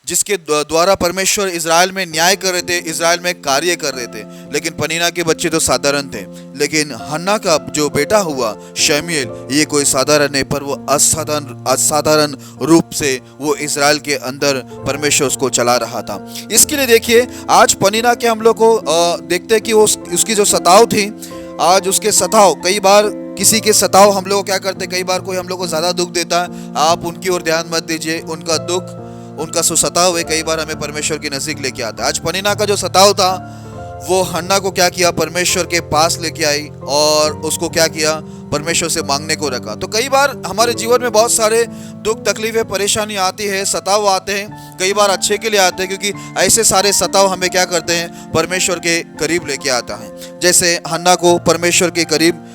Speaker 1: जिसके द्वारा परमेश्वर इज़राइल में न्याय कर रहे थे, इज़राइल में कार्य कर रहे थे। लेकिन पनीना के बच्चे तो साधारण थे, लेकिन हन्ना का जो बेटा हुआ शमूएल, ये कोई साधारण नहीं, पर वो असाधारण रूप से वो इज़राइल के अंदर परमेश्वर उसको चला रहा था। इसके लिए देखिए, आज पनीना के हम लोग को देखते हैं कि वो उसकी जो सताव थी, आज उसके सताव, कई बार किसी के सताव हम लोग क्या करते, कई बार कोई हम लोग को ज़्यादा दुख देता है, आप उनकी ओर ध्यान मत दीजिए। उनका दुख, उनका जो सताव है, कई बार हमें परमेश्वर के नज़दीक लेके आता है। आज पनीना का जो सताव था, वो हन्ना को क्या किया, परमेश्वर के पास लेके आई और उसको क्या किया, परमेश्वर से मांगने को रखा। तो कई बार हमारे जीवन में बहुत सारे दुख, तकलीफें, परेशानी आती है, सताव आते हैं, कई बार अच्छे के लिए आते हैं, क्योंकि ऐसे सारे सताव हमें क्या करते हैं, परमेश्वर के करीब लेके आता है। जैसे हन्ना को परमेश्वर के करीब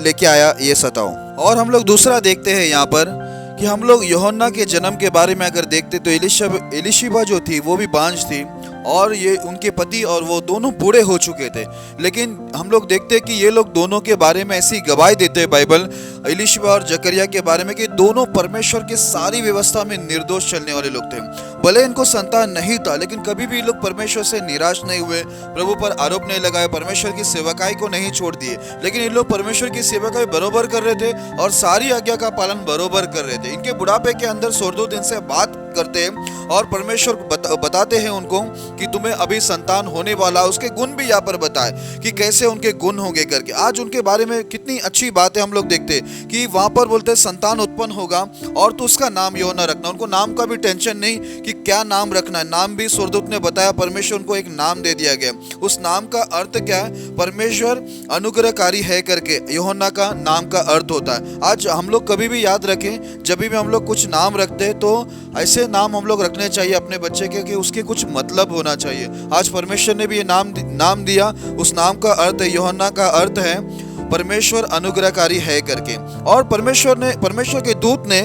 Speaker 1: लेके आया ये सताव। और हम लोग दूसरा देखते हैं यहाँ पर कि हम लोग यूहन्ना के जन्म के बारे में अगर देखते तो एलीशिबा जो थी वो भी बांझ थी, और ये उनके पति और वो दोनों बूढ़े हो चुके थे। लेकिन हम लोग देखते हैं कि ये लोग दोनों के बारे में ऐसी गवाही देते हैं बाइबल, एलीशिबा और जकरिया के बारे में, कि दोनों परमेश्वर की सारी व्यवस्था में निर्दोष चलने वाले लोग थे। भले इनको संतान नहीं था, लेकिन कभी भी लोग परमेश्वर से निराश नहीं हुए, प्रभु पर आरोप नहीं लगाए, परमेश्वर की सेवकाई को नहीं छोड़ दिए। लेकिन ये लोग परमेश्वर की सेवकाई बरोबर कर रहे थे और सारी आज्ञा का पालन बरोबर कर रहे थे। इनके बुढ़ापे के अंदर स्वर्गदूत इनसे बात करते हैं और परमेश्वर बताते हैं उनको कि तुम्हें अभी संतान होने वाला। उसके गुण भी यहाँ पर बताए कि कैसे उनके गुण होंगे करके। आज उनके बारे में कितनी अच्छी बातें हम लोग देखते हैं कि वहां पर बोलते संतान उत्पन्न होगा और तो उसका नाम यूहन्ना रखना। उनको नाम का भी टेंशन नहीं कि क्या नाम रखना है, नाम भी स्वर्गदूत ने बताया, परमेश्वर उनको एक नाम दे दिया गया। उस नाम का अर्थ क्या है, परमेश्वर अनुग्रहकारी है करके यूहन्ना का नाम का अर्थ होता है। आज हम लोग कभी भी याद रखें, जब भी हम लोग कुछ नाम रखते हैं तो ऐसे नाम हम लोग रखने चाहिए अपने बच्चे के कि उसके कुछ मतलब होना चाहिए। आज परमेश्वर ने भी ये नाम दिया, उस नाम का अर्थ है, यूहन्ना का अर्थ है परमेश्वर अनुग्रहकारी है करके। और परमेश्वर के दूत ने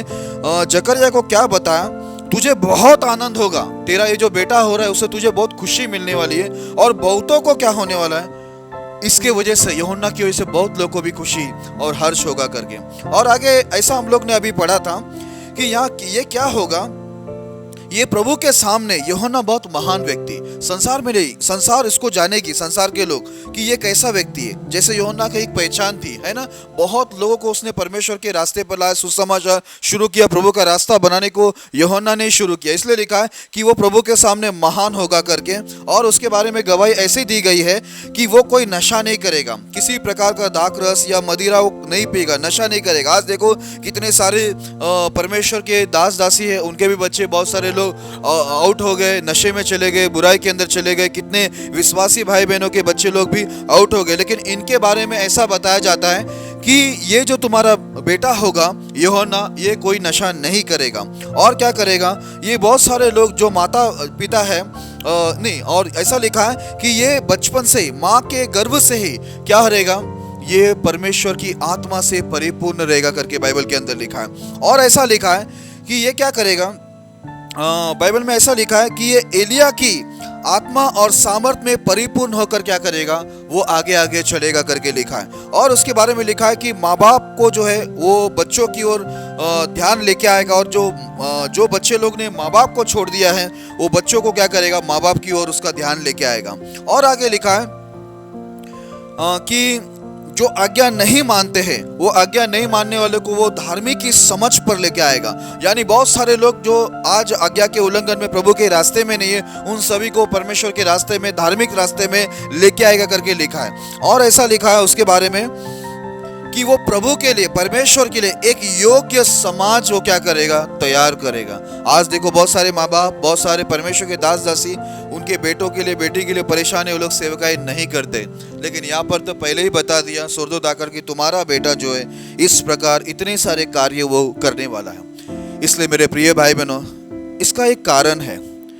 Speaker 1: जकरिया को क्या बताया, तुझे बहुत आनंद होगा, तेरा ये जो बेटा हो रहा है उससे तुझे बहुत खुशी मिलने वाली है, और बहुतों को क्या होने वाला है, इसके वजह से, यूहन्ना की वजह से बहुत लोगों को भी खुशी और हर्ष होगा करके। और आगे ऐसा हम लोग ने अभी पढ़ा था कि यहाँ ये क्या होगा, ये प्रभु के सामने यूहन्ना बहुत महान व्यक्ति, संसार में नहीं, संसार इसको जानेगी, संसार के लोग, कि ये कैसा व्यक्ति है। जैसे यूहन्ना की एक पहचान थी, है ना, बहुत लोगों को उसने परमेश्वर के रास्ते पर लाया, सुसमाचार शुरू किया, प्रभु का रास्ता बनाने को यूहन्ना ने शुरू किया। इसलिए लिखा है कि वो प्रभु के सामने महान होगा करके। और उसके बारे में गवाही ऐसी दी गई है कि वो कोई नशा नहीं करेगा, किसी प्रकार का दाख रस या मदिरा वो नहीं पिएगा, नशा नहीं करेगा। आज देखो कितने सारे परमेश्वर के दास दासी है, उनके भी बच्चे, बहुत सारे लोग आउट हो गए, नशे में चले गए, बुराई के अंदर चले गए, कितने विश्वासी भाई बहनों के बच्चे लोग भी आउट हो गए। लेकिन इनके बारे में ऐसा बताया जाता है कि ये जो तुम्हारा बेटा होगा यूहन्ना, ये कोई नशा नहीं करेगा। और क्या करेगा, ये बहुत सारे लोग जो माता पिता है नहीं, और ऐसा लिखा है कि ये बचपन से ही, माँ के गर्भ से ही क्या रहेगा, ये परमेश्वर की आत्मा से परिपूर्ण रहेगा करके बाइबल के अंदर लिखा है। और ऐसा लिखा है कि ये क्या करेगा, बाइबल में ऐसा लिखा है कि ये एलिया की आत्मा और सामर्थ में परिपूर्ण होकर क्या करेगा, वो आगे आगे चलेगा करके लिखा है। और उसके बारे में लिखा है कि माँ बाप को जो है वो बच्चों की ओर ध्यान लेके आएगा, और जो बच्चे लोग ने माँ बाप को छोड़ दिया है वो बच्चों को क्या करेगा, माँ बाप की ओर उसका ध्यान लेके आएगा। और आगे लिखा है कि जो आज्ञा नहीं मानते हैं, वो आज्ञा नहीं मानने वाले को वो धार्मिक की समझ पर लेके आएगा। यानी बहुत सारे लोग जो आज आज्ञा के उल्लंघन में, प्रभु के रास्ते में नहीं है, उन सभी को परमेश्वर के रास्ते में, धार्मिक रास्ते में लेके आएगा करके लिखा है। और ऐसा लिखा है उसके बारे में कि वो प्रभु के लिए, परमेश्वर के लिए एक योग्य समाज वो क्या करेगा, तैयार करेगा। आज देखो बहुत सारे माँ बाप, बहुत सारे परमेश्वर के दास दासी उनके बेटों के लिए, बेटी के लिए परेशान है, वो लोग सेवकाई नहीं करते। लेकिन यहाँ पर तो पहले ही बता दिया स्वर्गदूत आकर कि तुम्हारा बेटा जो है इस प्रकार इतने सारे कार्य वो करने वाला है। इसलिए मेरे प्रिय भाई बहनों, इसका एक कारण है।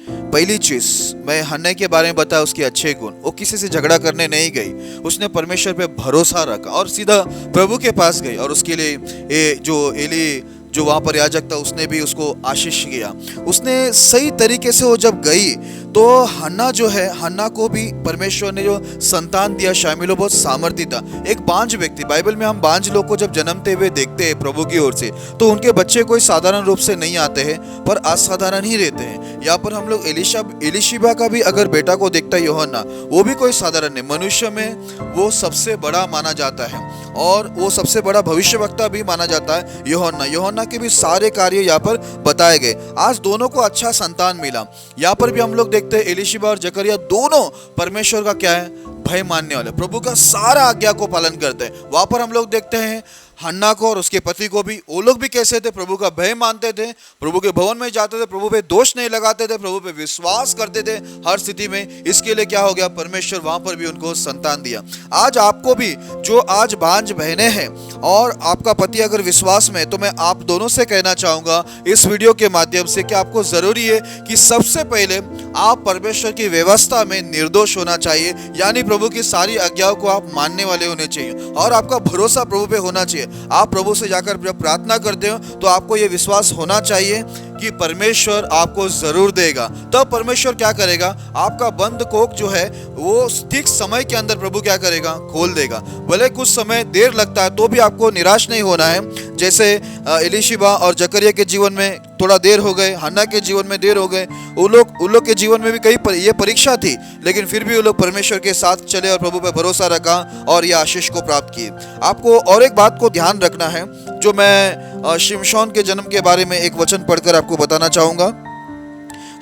Speaker 1: पहली चीज मैं हन्ना के बारे में बताया, उसके अच्छे गुण। वो किसी से झगड़ा करने नहीं गई, उसने परमेश्वर पे भरोसा रखा और सीधा प्रभु के पास गई। और उसके लिए जो एली जो वहाँ पर याजक था उसने भी उसको आशीष किया। उसने सही तरीके से वो जब गई तो हन्ना जो है, हन्ना को भी परमेश्वर ने जो संतान दिया, शामिल बहुत सामर्थ्य था। एक बांझ व्यक्ति, बाइबल में हम बांझ लोग को जब जन्मते हुए देखते हैं प्रभु की ओर से, तो उनके बच्चे कोई साधारण रूप से नहीं आते हैं पर असाधारण ही रहते हैं। यहाँ पर हम लोग एलीशिबा का भी अगर बेटा को देखता है यूहन्ना, वो भी कोई साधारण नहीं, मनुष्य में वो सबसे बड़ा माना जाता है और वो सबसे बड़ा भविष्यवक्ता भी माना जाता है यूहन्ना के भी सारे कार्य यहाँ पर बताए गए। आज दोनों को अच्छा संतान मिला। यहाँ पर भी हम लोग देखते हैं एलीशिबा और जकरिया दोनों परमेश्वर का क्या है, भय मानने वाले, प्रभु का सारा आज्ञा को पालन करते हैं। वहां पर हम लोग देखते हैं हन्ना को और उसके पति को भी, वो लोग भी कैसे थे, प्रभु का भय मानते थे, प्रभु के भवन में जाते थे, प्रभु पे दोष नहीं लगाते थे, प्रभु पे विश्वास करते थे हर स्थिति में। इसके लिए क्या हो गया, परमेश्वर वहां पर भी उनको संतान दिया। आज आपको भी जो आज बांझ बहनें हैं और आपका पति अगर विश्वास में है, तो मैं आप दोनों से कहना चाहूंगा इस वीडियो के माध्यम से कि आपको जरूरी है कि सबसे पहले आप परमेश्वर की व्यवस्था में निर्दोष होना चाहिए, यानी प्रभु की सारी आज्ञाओं को आप मानने वाले होने चाहिए और आपका भरोसा प्रभु पे होना चाहिए। आप प्रभु से जाकर जब प्रार्थना करते हो तो आपको यह विश्वास होना चाहिए कि परमेश्वर आपको जरूर देगा। तब परमेश्वर क्या करेगा, आपका बंद कोख जो है वो ठीक समय के अंदर प्रभु क्या करेगा, खोल देगा। भले कुछ समय देर लगता है तो भी आपको निराश नहीं होना है। जैसे एलीशिबा और जकरिया के जीवन में थोड़ा देर हो गए, हन्ना के जीवन में देर हो गए, उन लोग के जीवन में भी कई ये परीक्षा थी, लेकिन फिर भी वो लोग परमेश्वर के साथ चले और प्रभु पर भरोसा रखा और ये आशीष को प्राप्त किए। आपको और एक बात को ध्यान रखना है, जो मैं शिमशोन के जन्म के बारे में एक वचन पढ़कर आपको बताना चाहूंगा।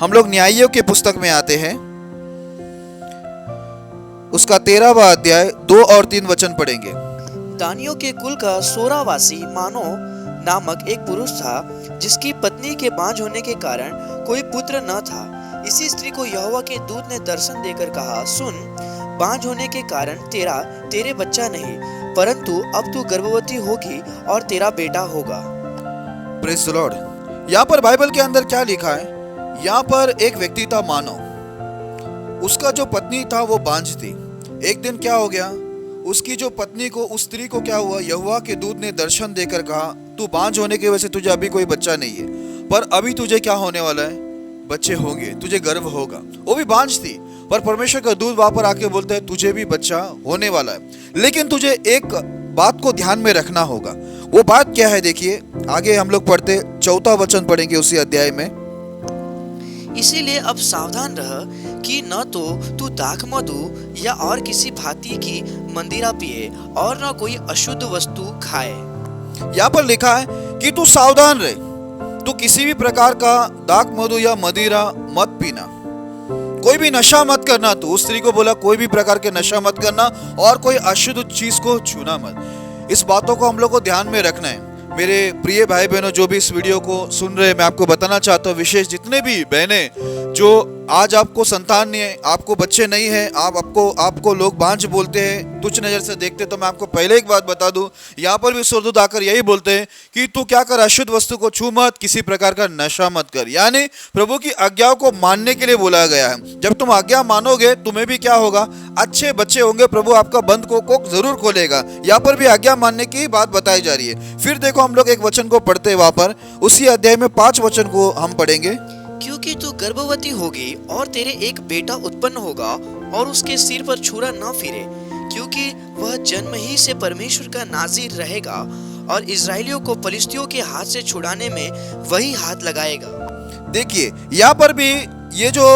Speaker 1: हम लोग न्यायियों के पुस्तक में आते हैं, उसका 13वां अध्याय 2 और 3 वचन पढ़ेंगे।
Speaker 2: दानियों के कुल का सोरावासी मानो नामक एक पुरुष था, जिसकी पत्नी के बांझ होने के कारण कोई पुत्र न था। इसी स्त्री को यहोवा के दूत ने दर्शन देकर कहा, सुन, बांझ होने के कारण तेरे बच्चा नहीं, परंतु अब तू गर्भवती होगी और तेरा बेटा होगा।
Speaker 1: Praise the Lord. यहाँ पर बाइबल के अंदर क्या लिखा है, यहाँ पर एक व्यक्ति था मानो, उसका जो पत्नी था वो बांझ थी। एक दिन क्या हो गया, उसकी जो पत्नी को, उस स्त्री को क्या हुआ, यहोवा के दूत ने दर्शन देकर कहा, तू बांझ होने की वजह से तुझे अभी कोई बच्चा नहीं है, पर अभी तुझे क्या होने वाला है, बच्चे होंगे, तुझे गर्भ होगा। वो भी बांझ थी, पर परमेश्वर का दूत वहां पर आके बोलता है तुझे भी बच्चा होने वाला है, लेकिन तुझे एक बात को ध्यान में रखना होगा। वो बात क्या है, देखिए आगे हम लोग पढ़ते 4वां वचन पढ़ेंगे उसी अध्याय में।
Speaker 2: इसीलिए अब सावधान रह कि न तो तू दाख मधु या और किसी भांति की मंदिरा पिए और न कोई अशुद्ध वस्तु खाए।
Speaker 1: यहाँ पर लिखा है कि तू सावधान रहे, तू किसी भी प्रकार का दाख मधु या मदिरा मत पीना, कोई भी नशा मत करना। तो उस स्त्री को बोला कोई भी प्रकार के नशा मत करना और कोई अशुद्ध चीज को छूना मत। इस बातों को हम लोग को ध्यान में रखना है। मेरे प्रिय भाई बहनों जो भी इस वीडियो को सुन रहे हैं, मैं आपको बताना चाहता हूँ, विशेष जितने भी बहनें जो आज आपको संतान नहीं है, आपको बच्चे नहीं है, आपको लोग बांझ बोलते हैं, तुच्छ नजर से देखते, तो मैं आपको पहले एक बात बता दूं, यहाँ पर भी सुरदूत आकर यही बोलते हैं कि तू क्या कर, अशुद्ध वस्तु को छू मत, किसी प्रकार का नशा मत कर। यानी प्रभु की आज्ञाओं को मानने के लिए बोला गया है। जब तुम आज्ञा मानोगे तुम्हें भी क्या होगा, अच्छे बच्चे होंगे, प्रभु आपका बंद को जरूर खोलेगा। यहाँ पर भी आज्ञा मानने की बात बताई जा रही है। फिर देखो हम लोग एक वचन को पढ़ते हैं, वहां पर उसी अध्याय में 5 वचन को हम पढ़ेंगे।
Speaker 2: क्योंकि तू गर्भवती होगी और तेरे एक बेटा उत्पन्न होगा और उसके सिर पर छुरा न फिरे, क्योंकि वह जन्म ही से परमेश्वर का नाज़ीर रहेगा और इजराइलियों को फलिस्तियों के हाथ से छुड़ाने में वही हाथ लगाएगा। देखिए
Speaker 1: यहाँ पर भी ये जो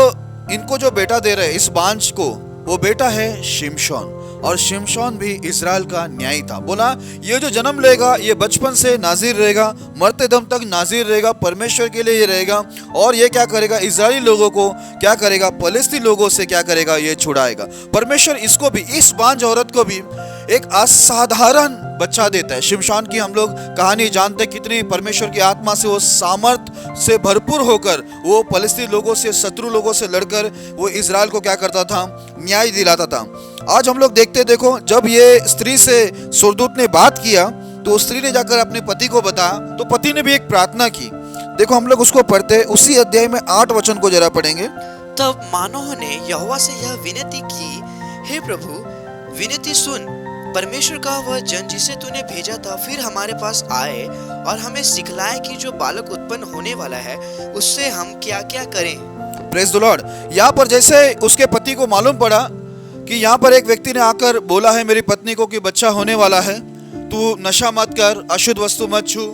Speaker 1: इनको जो बेटा दे रहे हैं इस बांझ को, वो बेटा है शिमशोन, और शिमशोन भी इजराइल का न्यायी था। बोला ये जो जन्म लेगा ये बचपन से नाज़ीर रहेगा, मरते दम तक नाज़ीर रहेगा, परमेश्वर के लिए ये रहेगा, और ये क्या करेगा, इजरायली लोगों को क्या करेगा, फलस्तीनी लोगों से क्या करेगा, ये छुड़ाएगा। परमेश्वर इसको भी, इस बांझ औरत को भी एक असाधारण बच्चा देता है। शिमशोन की हम लोग कहानी जानते, कितनी परमेश्वर की आत्मा से वो सामर्थ से भरपूर होकर वो फलस्तीनी लोगों से, शत्रु लोगों से लड़कर वो इजराइल को क्या करता था, न्याय दिलाता था। आज हम लोग देखते, देखो जब ये स्त्री से सुरदूत ने बात किया तो स्त्री ने जाकर अपने पति को बताया, तो पति ने भी एक प्रार्थना की। देखो हम लोग उसको पढ़ते, उसी अध्याय में 8 वचन को जरा पढ़ेंगे।
Speaker 2: तब मानोह ने यहोवा से यह विनती की, हे प्रभु, विनती सुन, परमेश्वर का वह जन जिसे तूने भेजा था फिर हमारे पास आए और हमें सिखलाए कि जो बालक उत्पन्न होने वाला है उससे हम क्या क्या करें।
Speaker 1: Praise the Lord. यहाँ पर जैसे उसके पति को मालूम पड़ा कि यहाँ पर एक व्यक्ति ने आकर बोला है मेरी पत्नी को कि बच्चा होने वाला है, तू नशा मत कर, अशुद्ध वस्तु मत छू,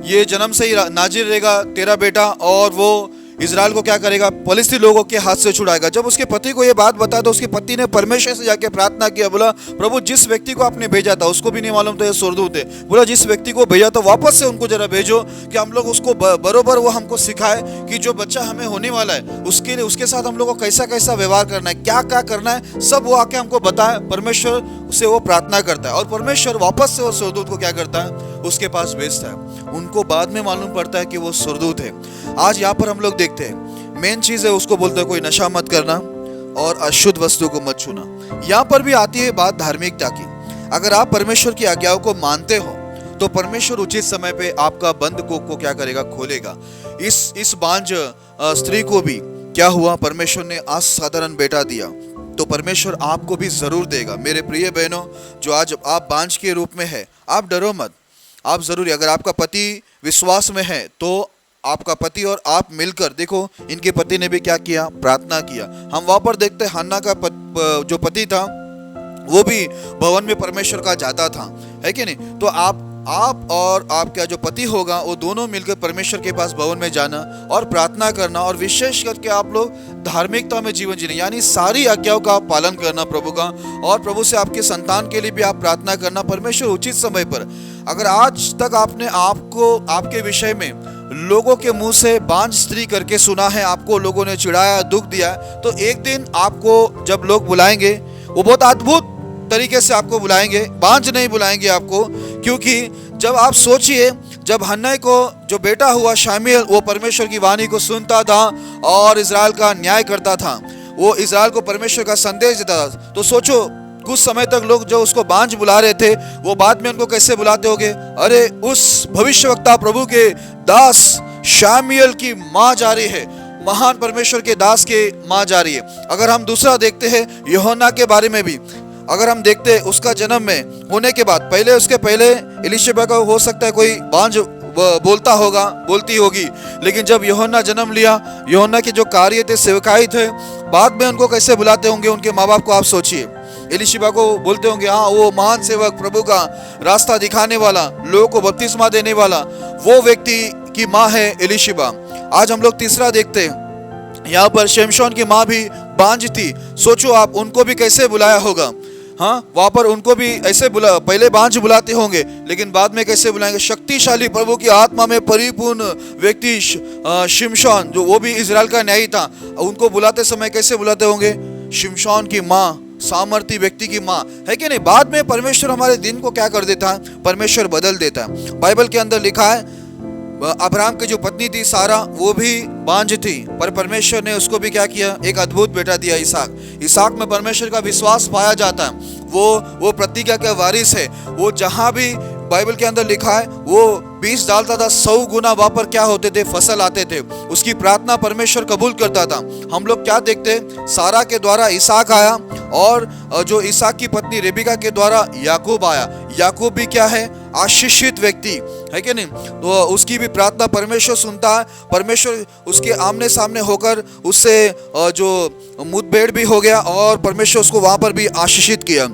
Speaker 1: ये जन्म से ही नाजिर रहेगा तेरा बेटा, और वो इजराइल को क्या करेगा, फलिस्ती लोगों के हाथ से छुड़ाएगा। जब उसके पति को ये बात बता तो उसके पति ने परमेश्वर से जाके प्रार्थना किया, बोला प्रभु जिस व्यक्ति को आपने भेजा था उसको भी नहीं मालूम था ये स्वर्गदूत है, बोला जिस व्यक्ति को भेजा तो वापस से उनको जरा भेजो कि हम लोग उसको बरोबर वो हमको सिखाए कि जो बच्चा हमें होने वाला है उसके लिए उसके साथ हम लोग को कैसा कैसा व्यवहार करना है, क्या क्या करना है, सब वो आके हमको बताए। परमेश्वर से वो प्रार्थना करता है और परमेश्वर वापस से वो स्वर्गदूत को क्या करता है, उसके पास भेजता है। उनको बाद में मालूम पड़ता है कि वो स्वर्गदूत है। आज यहाँ पर हम लोग देखते हैं मेन चीज है, उसको बोलते हैं कोई नशा मत करना और अशुद्ध वस्तु को मत छूना। यहाँ पर भी आती है बात धार्मिकता की। अगर आप परमेश्वर की आज्ञाओं को मानते हो तो परमेश्वर उचित समय पे आपका बंद कोख को क्या करेगा, खोलेगा। इस बांझ स्त्री को भी क्या हुआ, परमेश्वर ने असाधारण बेटा दिया, तो परमेश्वर आपको भी जरूर देगा। मेरे प्रिय बहनों, जो आज आप बांझ के रूप में है, आप डरो मत, आप जरूर, अगर आपका पति विश्वास में है तो आपका पति और आप मिलकर देखो, इनके पति ने भी क्या किया, प्रार्थना किया। हम वहां पर देखते हैं हन्ना का जो पति था वो भी भवन में परमेश्वर का जाता था, है कि नहीं। तो आप और आपका जो पति होगा वो दोनों मिलकर परमेश्वर के पास भवन में जाना और प्रार्थना करना, और विशेष करके आप लोग धार्मिकता में जीवन जीने, यानी सारी आज्ञाओं का पालन करना प्रभु का, और प्रभु से आपके संतान के लिए भी आप प्रार्थना करना। परमेश्वर उचित समय पर, अगर आज तक आपने आपको आपके विषय में लोगों के मुंह से बांझ स्त्री करके सुना है, आपको लोगों ने चिढ़ाया, दुख दिया, तो एक दिन आपको जब लोग बुलाएंगे वो बहुत अद्भुत तरीके से आपको बुलाएंगे, बांझ नहीं बुलाएंगे आपको। क्योंकि जब आप सोचिए, जब हन्ना को जो बेटा हुआ शामुएल, वो परमेश्वर की वाणी को सुनता था और इजराइल का न्याय करता था, वो इजराइल को परमेश्वर का संदेश देता था, तो सोचो कुछ समय तक लोग जो उसको बांझ बुला रहे थे वो बाद में उनको कैसे बुलाते होंगे, अरे उस भविष्यवक्ता प्रभु के दास शामुएल की माँ जा रही है, महान परमेश्वर के दास के माँ जा रही है। अगर हम दूसरा देखते हैं यूहन्ना के बारे में भी, अगर हम देखते हैं उसका जन्म में होने के बाद, पहले उसके पहले एलिशबा का हो सकता है कोई बांझ बोलता होगा, बोलती होगी, लेकिन जब यूहन्ना जन्म लिया, यूहन्ना के जो कार्य थे, सेवकाई थे, बाद में उनको कैसे बुलाते होंगे उनके माँ बाप को आप सोचिए। एलिशबा को बोलते होंगे हाँ वो महान सेवक, प्रभु का रास्ता दिखाने वाला, लोगों को बपतिस्मा देने वाला, वो व्यक्ति की माँ है एलिशबा। आज हम लोग तीसरा देखते हैं, यहाँ पर शिमशोन की माँ भी बांझ थी। सोचो आप, उनको भी कैसे बुलाया होगा। हाँ, वहां पर उनको भी ऐसे पहले बांझ बुलाते होंगे, लेकिन बाद में कैसे बुलाएंगे, शक्तिशाली प्रभु की आत्मा में परिपूर्ण व्यक्ति शिमशोन, जो वो भी इजराइल का न्यायी था, उनको बुलाते समय कैसे बुलाते होंगे, शिमशोन की माँ, सामर्थी व्यक्ति की माँ, है कि नहीं। बाद में परमेश्वर हमारे दिन को क्या कर देता है, परमेश्वर बदल देता है। बाइबल के अंदर लिखा है अब्राहम की जो पत्नी थी सारा, वो भी बांझ थी, पर परमेश्वर ने उसको भी क्या किया, एक अद्भुत बेटा दिया, इसहाक में परमेश्वर का विश्वास पाया जाता है। वो प्रतिज्ञा का वारिस है। वो जहां भी बाइबल के अंदर लिखा है वो बीज डालता था, 100 गुना वहां पर क्या होते थे, फसल आते थे। उसकी प्रार्थना परमेश्वर कबूल करता था। हम लोग क्या देखते, सारा के द्वारा इसहाक आया, और जो इसहाक की पत्नी रेबिका के द्वारा याकूब आया। याकूब भी क्या है, आशीषित व्यक्ति है कि नहीं। तो उसकी भी प्रार्थना परमेश्वर सुनता है। परमेश्वर उसके आमने सामने होकर उससे जो मुठभेड़ भी हो गया, और परमेश्वर उसको वहां पर भी आशीषित किया।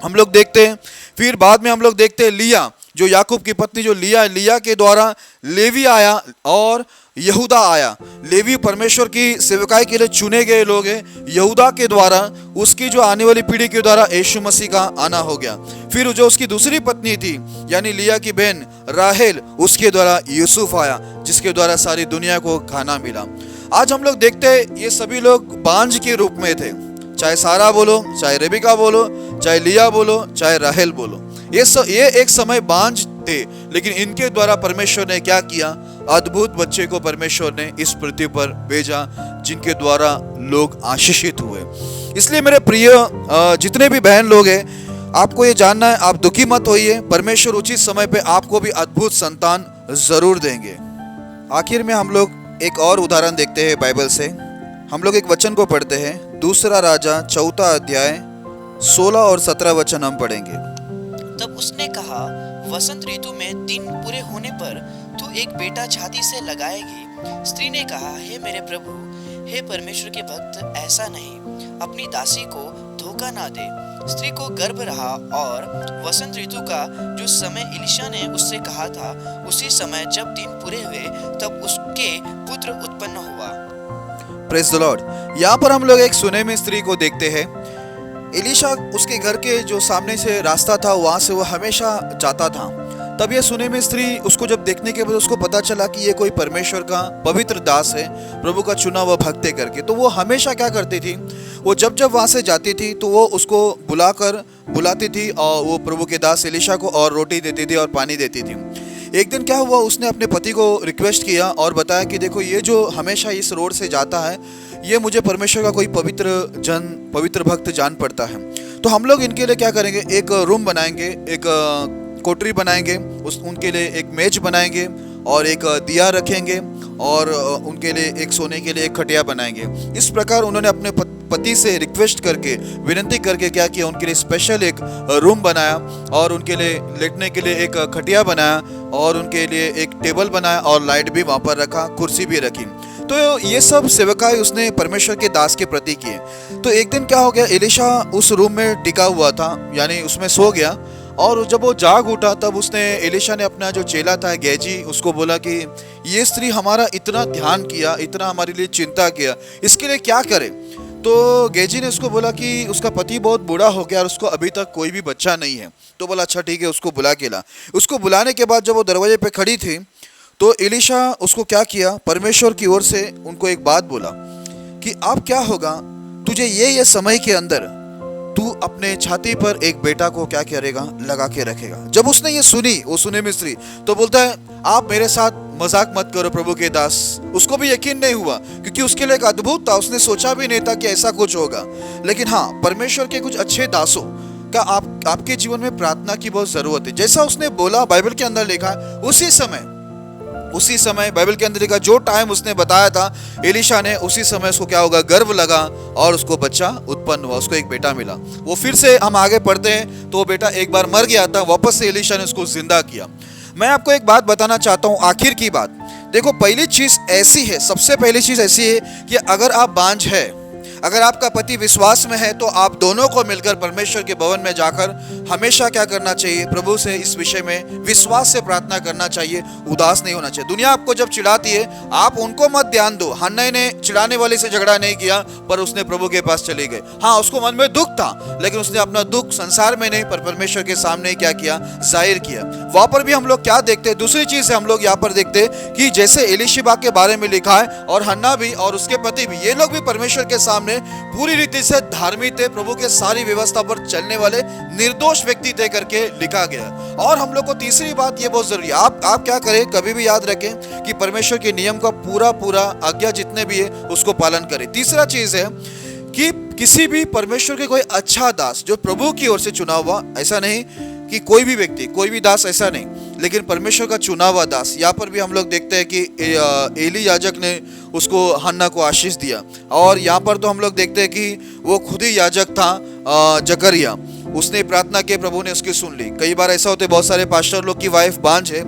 Speaker 1: हम लोग देखते हैं, फिर बाद में हम लोग देखते हैं लिया, जो याकूब की पत्नी जो लिया के द्वारा लेवी आया और यहूदा आया। लेवी परमेश्वर की सेवकाई के लिए चुने गए लोग हैं। यहूदा के द्वारा उसकी जो आने वाली पीढ़ी के द्वारा यीशु मसीह का आना हो गया। फिर जो उसकी दूसरी पत्नी थी, यानी लिया की बहन राहेल, उसके द्वारा यूसुफ आया, जिसके द्वारा सारी दुनिया को खाना मिला। आज हम लोग देखते हैं ये सभी लोग बांझ के रूप में थे, चाहे सारा बोलो, चाहे रेबिका बोलो, चाहे लिया बोलो, चाहे राहेल बोलो, ये एक समय बांझ थे, लेकिन इनके द्वारा परमेश्वर ने क्या किया, अद्भुत बच्चे को परमेश्वर ने इस पृथ्वी पर भेजा, जिनके द्वारा लोग आशीषित हुए। इसलिए मेरे प्रिय जितने भी बहन लोग हैं, आपको ये जानना है, आप दुखी मत होइए, परमेश्वर उचित समय पे आपको भी अद्भुत संतान जरूर देंगे। आखिर में हम लोग एक और उदाहरण देखते हैं बाइबल से। हम लोग एक वचन को पढ़ते हैं, दूसरा राजा 4 अध्याय 16 और 17 वचन हम पढ़ेंगे।
Speaker 2: तब उसने कहा, वसंत ऋतु में दिन पूरे होने पर तू एक बेटा छाती से लगाएगी। स्त्री ने कहा, हे मेरे प्रभु, हे परमेश्वर के भक्त, ऐसा नहीं, अपनी दासी को धोखा ना दे। स्त्री को गर्भ रहा और वसंत ऋतु का जो समय एलीशा ने उससे कहा था, उसी समय जब दिन पूरे हुए तब उसके पुत्र उत्पन्न हुआ।
Speaker 1: Praise the Lord. यहाँ पर हम लोग एक सुनेमी स्त्री को देखते हैं। एलीशा उसके घर के जो सामने से रास्ता था वहाँ से वो हमेशा जाता था। तब ये सुनेमी स्त्री उसको जब देखने के बाद उसको पता चला कि ये कोई परमेश्वर का पवित्र दास है, प्रभु का चुना हुआ भक्त है करके। तो वो हमेशा क्या करती थी, वो जब जब वहाँ से जाती थी तो वो उसको बुलाती थी और वो प्रभु के दास एलीशा को और रोटी देती थी और पानी देती थी। एक दिन क्या हुआ, उसने अपने पति को रिक्वेस्ट किया और बताया कि देखो, ये जो हमेशा इस रोड से जाता है, ये मुझे परमेश्वर का कोई पवित्र भक्त जान पड़ता है। तो हम लोग इनके लिए क्या करेंगे, एक रूम बनाएंगे, एक कोठरी बनाएंगे, उनके लिए एक मेज बनाएंगे और एक दिया रखेंगे और उनके लिए एक सोने के लिए एक खटिया बनाएंगे। इस प्रकार उन्होंने अपने पति से रिक्वेस्ट करके, विनती करके क्या किया, उनके लिए स्पेशल एक रूम बनाया और उनके लिए लेटने के लिए एक खटिया बनाया और उनके लिए एक टेबल बनाया और लाइट भी वहाँ पर रखा, कुर्सी भी रखी। तो ये सब सेवकाई उसने परमेश्वर के दास के प्रति किए। तो एक दिन क्या हो गया, एलीशा उस रूम में टिका हुआ था, यानी उसमें सो गया। और जब वो जाग उठा तब उसने, एलीशा ने अपना जो चेला था गेजी, उसको बोला कि ये स्त्री हमारा इतना ध्यान किया, इतना हमारे लिए चिंता किया, इसके लिए क्या करे। तो गेजी ने उसको बोला कि उसका पति बहुत बूढ़ा हो गया और उसको अभी तक कोई भी बच्चा नहीं है। तो बोला अच्छा ठीक है, उसको बुला के ला। उसको बुलाने के बाद जब वो दरवाजे पे खड़ी थी तो एलीशा उसको क्या किया, परमेश्वर की ओर से उनको एक बात बोला कि अब क्या होगा, तुझे ये समय के अंदर तू अपने छाती पर एक बेटा को क्या करेगा, लगा के रखेगा। जब उसने ये सुनी, वो सुनेमी स्त्री, तो बोलता है आप मेरे साथ मजाक मत करो प्रभु के दास। उसको भी यकीन नहीं हुआ क्योंकि उसके लिए एक अद्भुत था, उसने सोचा भी नहीं था कि ऐसा कुछ होगा। लेकिन हाँ, परमेश्वर के कुछ अच्छे दासों का आपके जीवन में प्रार्थना की बहुत जरूरत है। जैसा उसने बोला, बाइबल के अंदर लिखा है, उसी समय बाइबल के अंदर लिखा, जो टाइम उसने बताया था एलीशा ने, उसी समय उसको क्या होगा, गर्भ लगा और उसको बच्चा उत्पन्न हुआ, उसको एक बेटा मिला। वो फिर से हम आगे पढ़ते हैं तो वो बेटा एक बार मर गया था, वापस से एलीशा ने उसको जिंदा किया। मैं आपको एक बात बताना चाहता हूँ, आखिर की बात। देखो, पहली चीज ऐसी है, सबसे पहली चीज ऐसी है कि अगर आप बांझ है, अगर आपका पति विश्वास में है, तो आप दोनों को मिलकर परमेश्वर के भवन में जाकर हमेशा क्या करना चाहिए, प्रभु से इस विषय में विश्वास से प्रार्थना करना चाहिए, उदास नहीं होना चाहिए। दुनिया आपको जब चिढ़ाती है, आप उनको मत ध्यान दो। हन्ना ने चिढ़ाने वाले से झगड़ा नहीं किया, पर उसने प्रभु के पास चले गए। हाँ, उसको मन में दुख था, लेकिन उसने अपना दुख संसार में नहीं पर परमेश्वर के सामने क्या किया, जाहिर किया। वहां पर भी हम लोग क्या देखते हैं, दूसरी चीज है, हम लोग यहाँ पर देखते हैं कि जैसे एलीशिबा के बारे में लिखा है, और हन्ना भी और उसके पति भी, ये लोग भी परमेश्वर के सामने पूरी रीति से धार्मिक थे, प्रभु के सारी व्यवस्था पर चलने वाले निर्दोष व्यक्ति थे करके लिखा गया। और हम लोग को तीसरी बात ये बहुत जरूरी है, आप क्या करें, कभी भी याद रखें कि परमेश्वर के नियम का पूरा आज्ञा जितने भी है उसको पालन करें। तीसरा चीज है कि किसी भी परमेश्वर के कोई अच्छा दास जो प्रभु की ओर से चुना हुआ, ऐसा नहीं कि कोई भी व्यक्ति, कोई भी दास, ऐसा नहीं, लेकिन परमेश्वर का चुना हुआ दास। यहाँ पर भी हम लोग देखते हैं कि एली याजक ने उसको हन्ना को आशीष दिया, और यहाँ पर तो हम लोग देखते हैं कि वो खुद ही याजक था, जकरिया, उसने प्रार्थना की, प्रभु ने उसकी सुन ली। कई बार ऐसा होता है, बहुत सारे पास्टर लोग की वाइफ बांझ है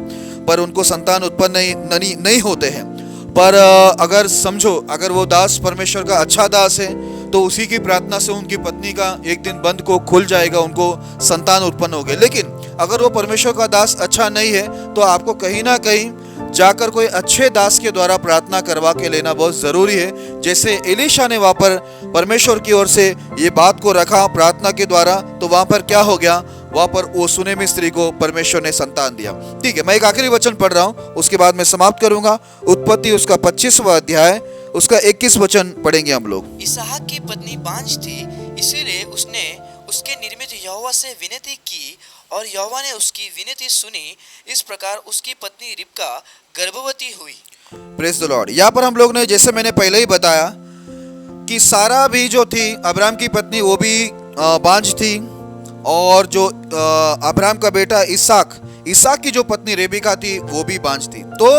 Speaker 1: पर उनको संतान उत्पन्न नहीं होते हैं, पर अगर समझो, अगर वो दास परमेश्वर का अच्छा दास है तो उसी की प्रार्थना से उनकी पत्नी का एक दिन बंद को खुल जाएगा, उनको संतान उत्पन्न हो गए। लेकिन अगर वो परमेश्वर का दास अच्छा नहीं है तो आपको कहीं ना कहीं जाकर कोई अच्छे दास के द्वारा प्रार्थना करवा के लेना बहुत जरूरी है। जैसे एलीशा ने वहां पर परमेश्वर की ओर से ये बात को रखा प्रार्थना के द्वारा, तो वहां पर क्या हो गया, वहां पर वो सुनेमी स्त्री को परमेश्वर ने संतान दिया। ठीक है, मैं एक आखिरी वचन पढ़ रहा हूं, उसके बाद मैं समाप्त करूंगा। उत्पत्ति उसका 25वां अध्याय, उसका 21 वचन पढ़ेंगे हम लोग।
Speaker 2: इसहाक की पत्नी बांझ थी, इसीलिए उसने उसके निर्मित यहोवा से विनती की और यहोवा ने उसकी विनती सुनी। इस प्रकार उसकी पत्नी रिबका गर्भवती हुई।
Speaker 1: Praise the Lord. यहाँ पर हम लोग ने, जैसे मैंने पहले ही बताया कि सारा भी जो थी अब्राहम की पत्नी, वो भी बांझ थी, और जो अब्राहम का बेटा इसहाक की जो पत्नी रेबिका थी वो भी बांझ थी। तो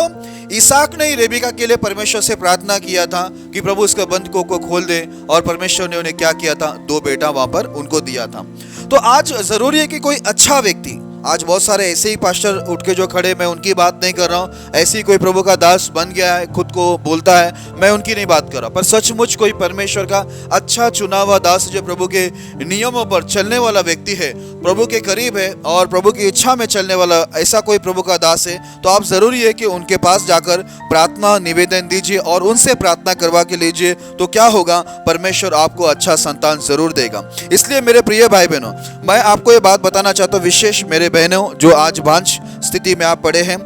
Speaker 1: इसहाक ने ही रेबिका के लिए परमेश्वर से प्रार्थना किया था कि प्रभु इसका बंद को खोल दे, और परमेश्वर ने उन्हें क्या किया था, 2 बेटा वहां पर उनको दिया था। तो आज जरूरी है कि कोई अच्छा व्यक्ति, आज बहुत सारे ऐसे ही पास्टर उठ के जो खड़े, मैं उनकी बात नहीं कर रहा हूँ, ऐसे ही कोई प्रभु का दास बन गया है, खुद को बोलता है, मैं उनकी नहीं बात कर रहा, पर सचमुच कोई परमेश्वर का अच्छा चुना हुआ दास जो प्रभु के नियमों पर चलने वाला व्यक्ति है, प्रभु के करीब है और प्रभु की इच्छा में चलने वाला ऐसा कोई प्रभु का दास है, तो आप जरूरी है कि उनके पास जाकर प्रार्थना निवेदन दीजिए और उनसे प्रार्थना करवा के लीजिए। तो क्या होगा, परमेश्वर आपको अच्छा संतान जरूर देगा। इसलिए मेरे प्रिय भाई बहनों, मैं आपको ये बात बताना चाहता हूँ, विशेष मेरे बहनों जो आज बांझ स्थिति में आप पड़े हैं,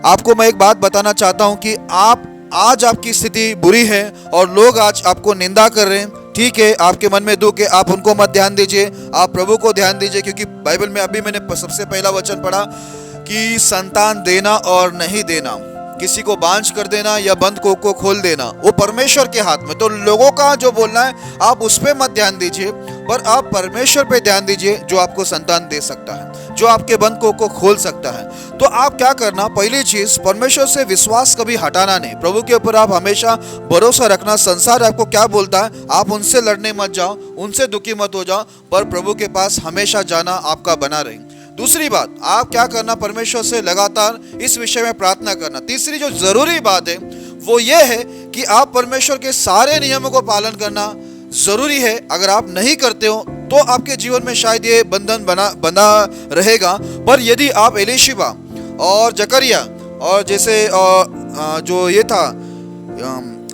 Speaker 1: आपको मैं एक बात बताना चाहता हूं कि आज आपकी स्थिति बुरी है और लोग आज आपको निंदा कर रहे हैं, ठीक है, आपके मन में दुख है, आप उनको मत ध्यान दीजिए, आप प्रभु को ध्यान दीजिए। क्योंकि बाइबल में अभी मैंने सबसे पहला वचन पढ़ा कि संतान देना और नहीं देना, किसी को बांझ कर देना या बंद कोख को खोल देना, वो परमेश्वर के हाथ में। तो लोगों का जो बोलना है आप उस पर मत ध्यान दीजिए, पर आप परमेश्वर पे ध्यान दीजिए जो आपको संतान दे सकता है, जो आपके बंद कोख को खोल सकता है। तो आप क्या करना, पहली चीज, परमेश्वर से विश्वास कभी हटाना नहीं, प्रभु के ऊपर आप हमेशा भरोसा रखना। संसार आपको क्या बोलता है, आप उनसे लड़ने मत जाओ, उनसे दुखी मत हो जाओ, पर प्रभु के पास हमेशा जाना आपका बना रहे। दूसरी बात, आप क्या करना, परमेश्वर से लगातार इस विषय में प्रार्थना करना। तीसरी जो जरूरी बात है वो ये है कि आप परमेश्वर के सारे नियमों को पालन करना जरूरी है। अगर आप नहीं करते हो तो आपके जीवन में शायद ये बंधन बना रहेगा, पर यदि आप एलीशिबा और जकरिया और जैसे जो ये था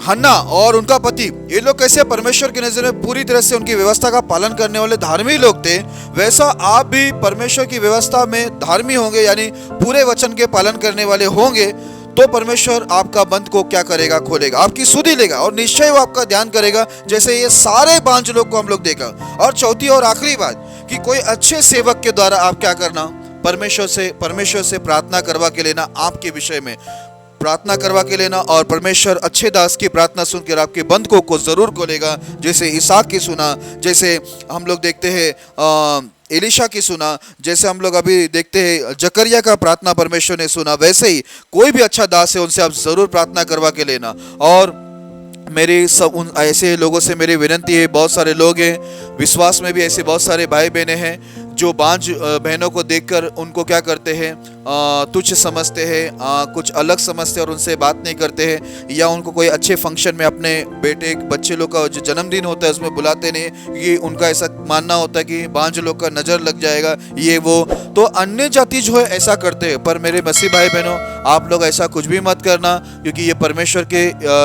Speaker 1: हन्ना और उनका पति, ये लोग कैसे परमेश्वर की नजर में पूरी तरह से उनकी व्यवस्था का पालन करने वाले धार्मिक लोग थे, वैसा आप भी परमेश्वर की व्यवस्था में धार्मिक होंगे, यानी पूरे वचन के पालन करने वाले होंगे, तो परमेश्वर आपका बंद को क्या करेगा, खोलेगा, आपकी सुधि लेगा और निश्चय वो आपका ध्यान करेगा, जैसे ये सारे बांझ लोग को हम लोग देखा। और चौथी और आखिरी बात कि कोई अच्छे सेवक के द्वारा आप क्या करना, परमेश्वर से प्रार्थना करवा के लेना, आपके विषय में प्रार्थना करवा के लेना, और परमेश्वर अच्छे दास की प्रार्थना सुनकर आपके बंद को जरूर खोलेगा। जैसे इसहाक की सुना, जैसे हम लोग देखते हैं एलीशा की सुना, जैसे हम लोग अभी देखते हैं जकरिया का प्रार्थना परमेश्वर ने सुना, वैसे ही कोई भी अच्छा दास है उनसे आप जरूर प्रार्थना करवा के लेना। और मेरी सब उन ऐसे लोगों से मेरी विनती है, बहुत सारे लोग हैं विश्वास में भी, ऐसे बहुत सारे भाई बहनें हैं जो बांझ बहनों को देखकर उनको क्या करते हैं, तुच्छ समझते हैं, कुछ अलग समझते हैं और उनसे बात नहीं करते हैं, या उनको कोई अच्छे फंक्शन में अपने बेटे बच्चे लोग का जो जन्मदिन होता है उसमें बुलाते नहीं, क्योंकि उनका ऐसा मानना होता है कि बांझ लोग का नज़र लग जाएगा, ये वो। तो अन्य जाति जो है ऐसा करते हैं, पर मेरे मसीह भाई बहनों, आप लोग ऐसा कुछ भी मत करना, क्योंकि ये परमेश्वर के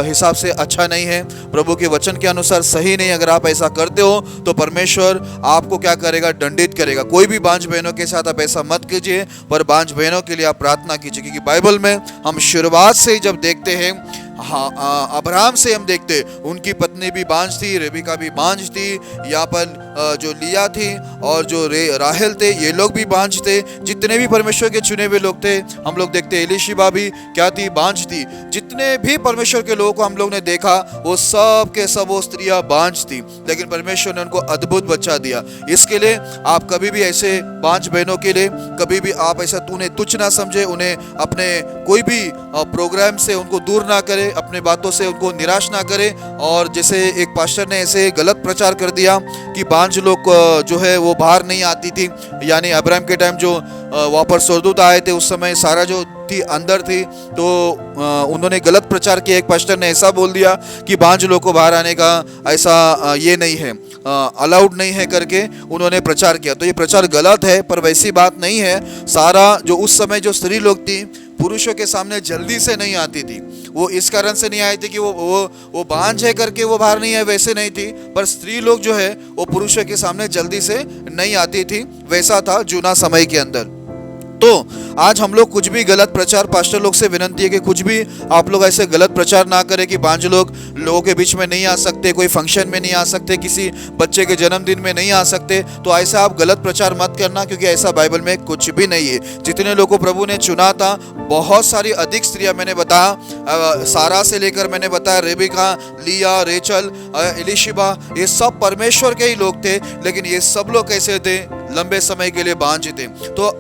Speaker 1: हिसाब से अच्छा नहीं है, प्रभु के वचन के अनुसार सही नहीं। अगर आप ऐसा करते हो तो परमेश्वर आपको क्या करेगा, दंडित करेगा। कोई भी बांझ बहनों के साथ आप ऐसा मत कीजिए, पर बांझ बहनों के लिए आप प्रार्थना कीजिए, क्योंकि बाइबल में हम शुरुआत से ही जब देखते हैं, अब्राहम से हम देखते, उनकी पत्नी भी बांझ थी, रेबिका भी बांझ थी, यहाँ पर जो लिया थी और जो राहेल थे, ये लोग भी बांझ थे। जितने भी परमेश्वर के चुने हुए लोग थे, हम लोग देखते एलीशिबा भी क्या थी, बांझ थी। जितने भी परमेश्वर के लोगों को हम लोग ने देखा, वो सब के सब वो स्त्रियां बांझ थी, लेकिन परमेश्वर ने उनको अद्भुत बच्चा दिया। इसके लिए आप कभी भी ऐसे बांझ बहनों के लिए कभी भी आप ऐसा उन्हें तुच्छ ना समझे, उन्हें अपने कोई भी प्रोग्राम से उनको दूर ना करे, अपने बातों से उनको निराश ना करे। और जैसे एक पास्टर ने ऐसे गलत प्रचार कर दिया कि बांझ लोग जो है वो बाहर नहीं आती थी, यानी अब्राहम के टाइम जो वहाँ पर स्वर्गदूत आए थे उस समय सारा जो थी अंदर थी, तो उन्होंने गलत प्रचार किया। एक पास्टर ने ऐसा बोल दिया कि बांझ लोग को बाहर आने का ऐसा ये नहीं है, अलाउड नहीं है करके उन्होंने प्रचार किया। तो ये प्रचार गलत है, पर वैसी बात नहीं है। सारा जो उस समय जो स्त्री लोग थी पुरुषों के सामने जल्दी से नहीं आती थी, वो इस कारण से नहीं आई थी कि वो बांझ है करके वो बाहर नहीं है, वैसे नहीं थी, पर स्त्री लोग जो है वो पुरुषों के सामने जल्दी से नहीं आती थी, वैसा था जूना समय के अंदर। तो आज हम लोग कुछ भी गलत प्रचार, पास्टर लोग से विनती है कि कुछ भी आप लोग ऐसे गलत प्रचार ना करें कि बांझ लोग लोगों के बीच में नहीं आ सकते, कोई फंक्शन में नहीं आ सकते, किसी बच्चे के जन्मदिन में नहीं आ सकते। तो ऐसा आप गलत प्रचार मत करना, क्योंकि ऐसा बाइबल में कुछ भी नहीं है। जितने लोगों को प्रभु ने चुना था, बहुत सारी अधिक स्त्रियां मैंने बताया, सारा से लेकर मैंने बताया रेबिका, लिया, रेचल, एलीशिबा, ये सब परमेश्वर के ही लोग थे। लेकिन ये सब लोग कैसे थे, लंबे समय के लिए बांझ थे। तो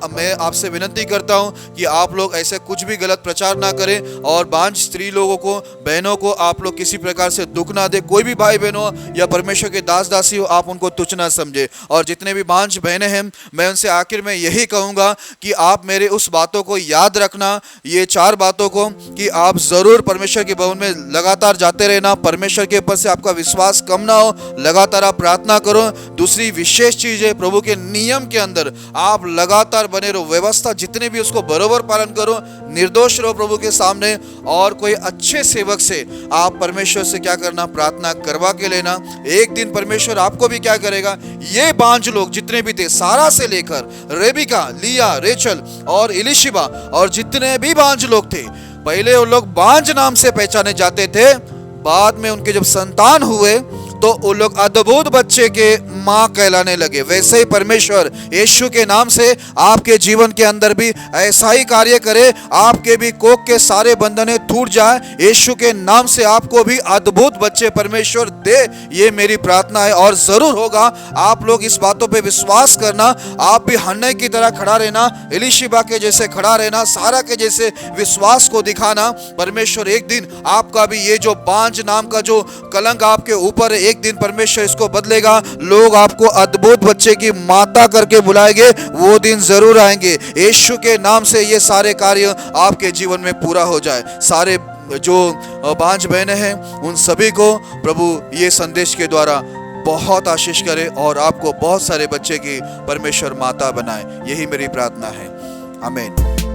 Speaker 1: मैं आपसे विनती करता हूं कि आप लोग ऐसे कुछ भी गलत प्रचार ना करें और बांझ स्त्री लोगों को, बहनों को आप लोग किसी प्रकार से दुख ना दे। कोई भी भाई बहन हो या परमेश्वर के दास दासी हो, आप उनको तुच्छ ना समझे। और जितने भी बांझ बहनें हैं, मैं उनसे आखिर में यही कहूंगा कि आप मेरे उस बातों को याद रखना, ये 4 बातों को, कि आप जरूर परमेश्वर के भवन में लगातार जाते रहना, परमेश्वर के ऊपर से आपका विश्वास कम ना हो, लगातार आप प्रार्थना करो। दूसरी विशेष चीज है, प्रभु के नियम के अंदर आप लगातार बने रहो, व्यवस्था जितने भी उसको बरोबर पालन करो, निर्दोष रहो प्रभु के सामने। और कोई अच्छे सेवक से आप परमेश्वर से क्या करना, प्रार्थना करवा के लेना। एक दिन परमेश्वर आपको भी क्या करेगा, ये बांझ लोग जितने भी थे, सारा से लेकर रेबिका, लिया, रेचल और इलिशिबा और जितने भी बांझ लोग थे, पहले वो लोग बांझ नाम से पहचाने जाते थे, बाद में उनके जब संतान हुए तो वो लोग अद्भुत बच्चे के माँ कहलाने लगे। वैसे ही परमेश्वर यीशु के नाम से आपके जीवन के अंदर भी ऐसा ही कार्य करे, आपके भी कोख के सारे बंधने टूट जाए। यीशु के नाम से आपको भी अद्भुत बच्चे परमेश्वर दे, ये मेरी प्रार्थना है। और जरूर होगा, आप लोग इस बातों पे विश्वास करना, आप भी हन्ने की तरह खड़ा रहना, इलिशिबा के जैसे खड़ा रहना, सारा के जैसे विश्वास को दिखाना। परमेश्वर एक दिन आपका भी ये जो बांझ नाम का जो कलंक आपके ऊपर है, एक दिन परमेश्वर इसको बदलेगा। लोग आपको अद्भुत बच्चे की माता करके बुलाएंगे, वो दिन जरूर आएंगे। यीशु के नाम से ये सारे कार्य आपके जीवन में पूरा हो जाए। सारे जो बांझ बहनें हैं, उन सभी को प्रभु ये संदेश के द्वारा बहुत आशीष करे और आपको बहुत सारे बच्चे की परमेश्वर माता बनाए। यही मेरी प्रार्थना है। आमीन।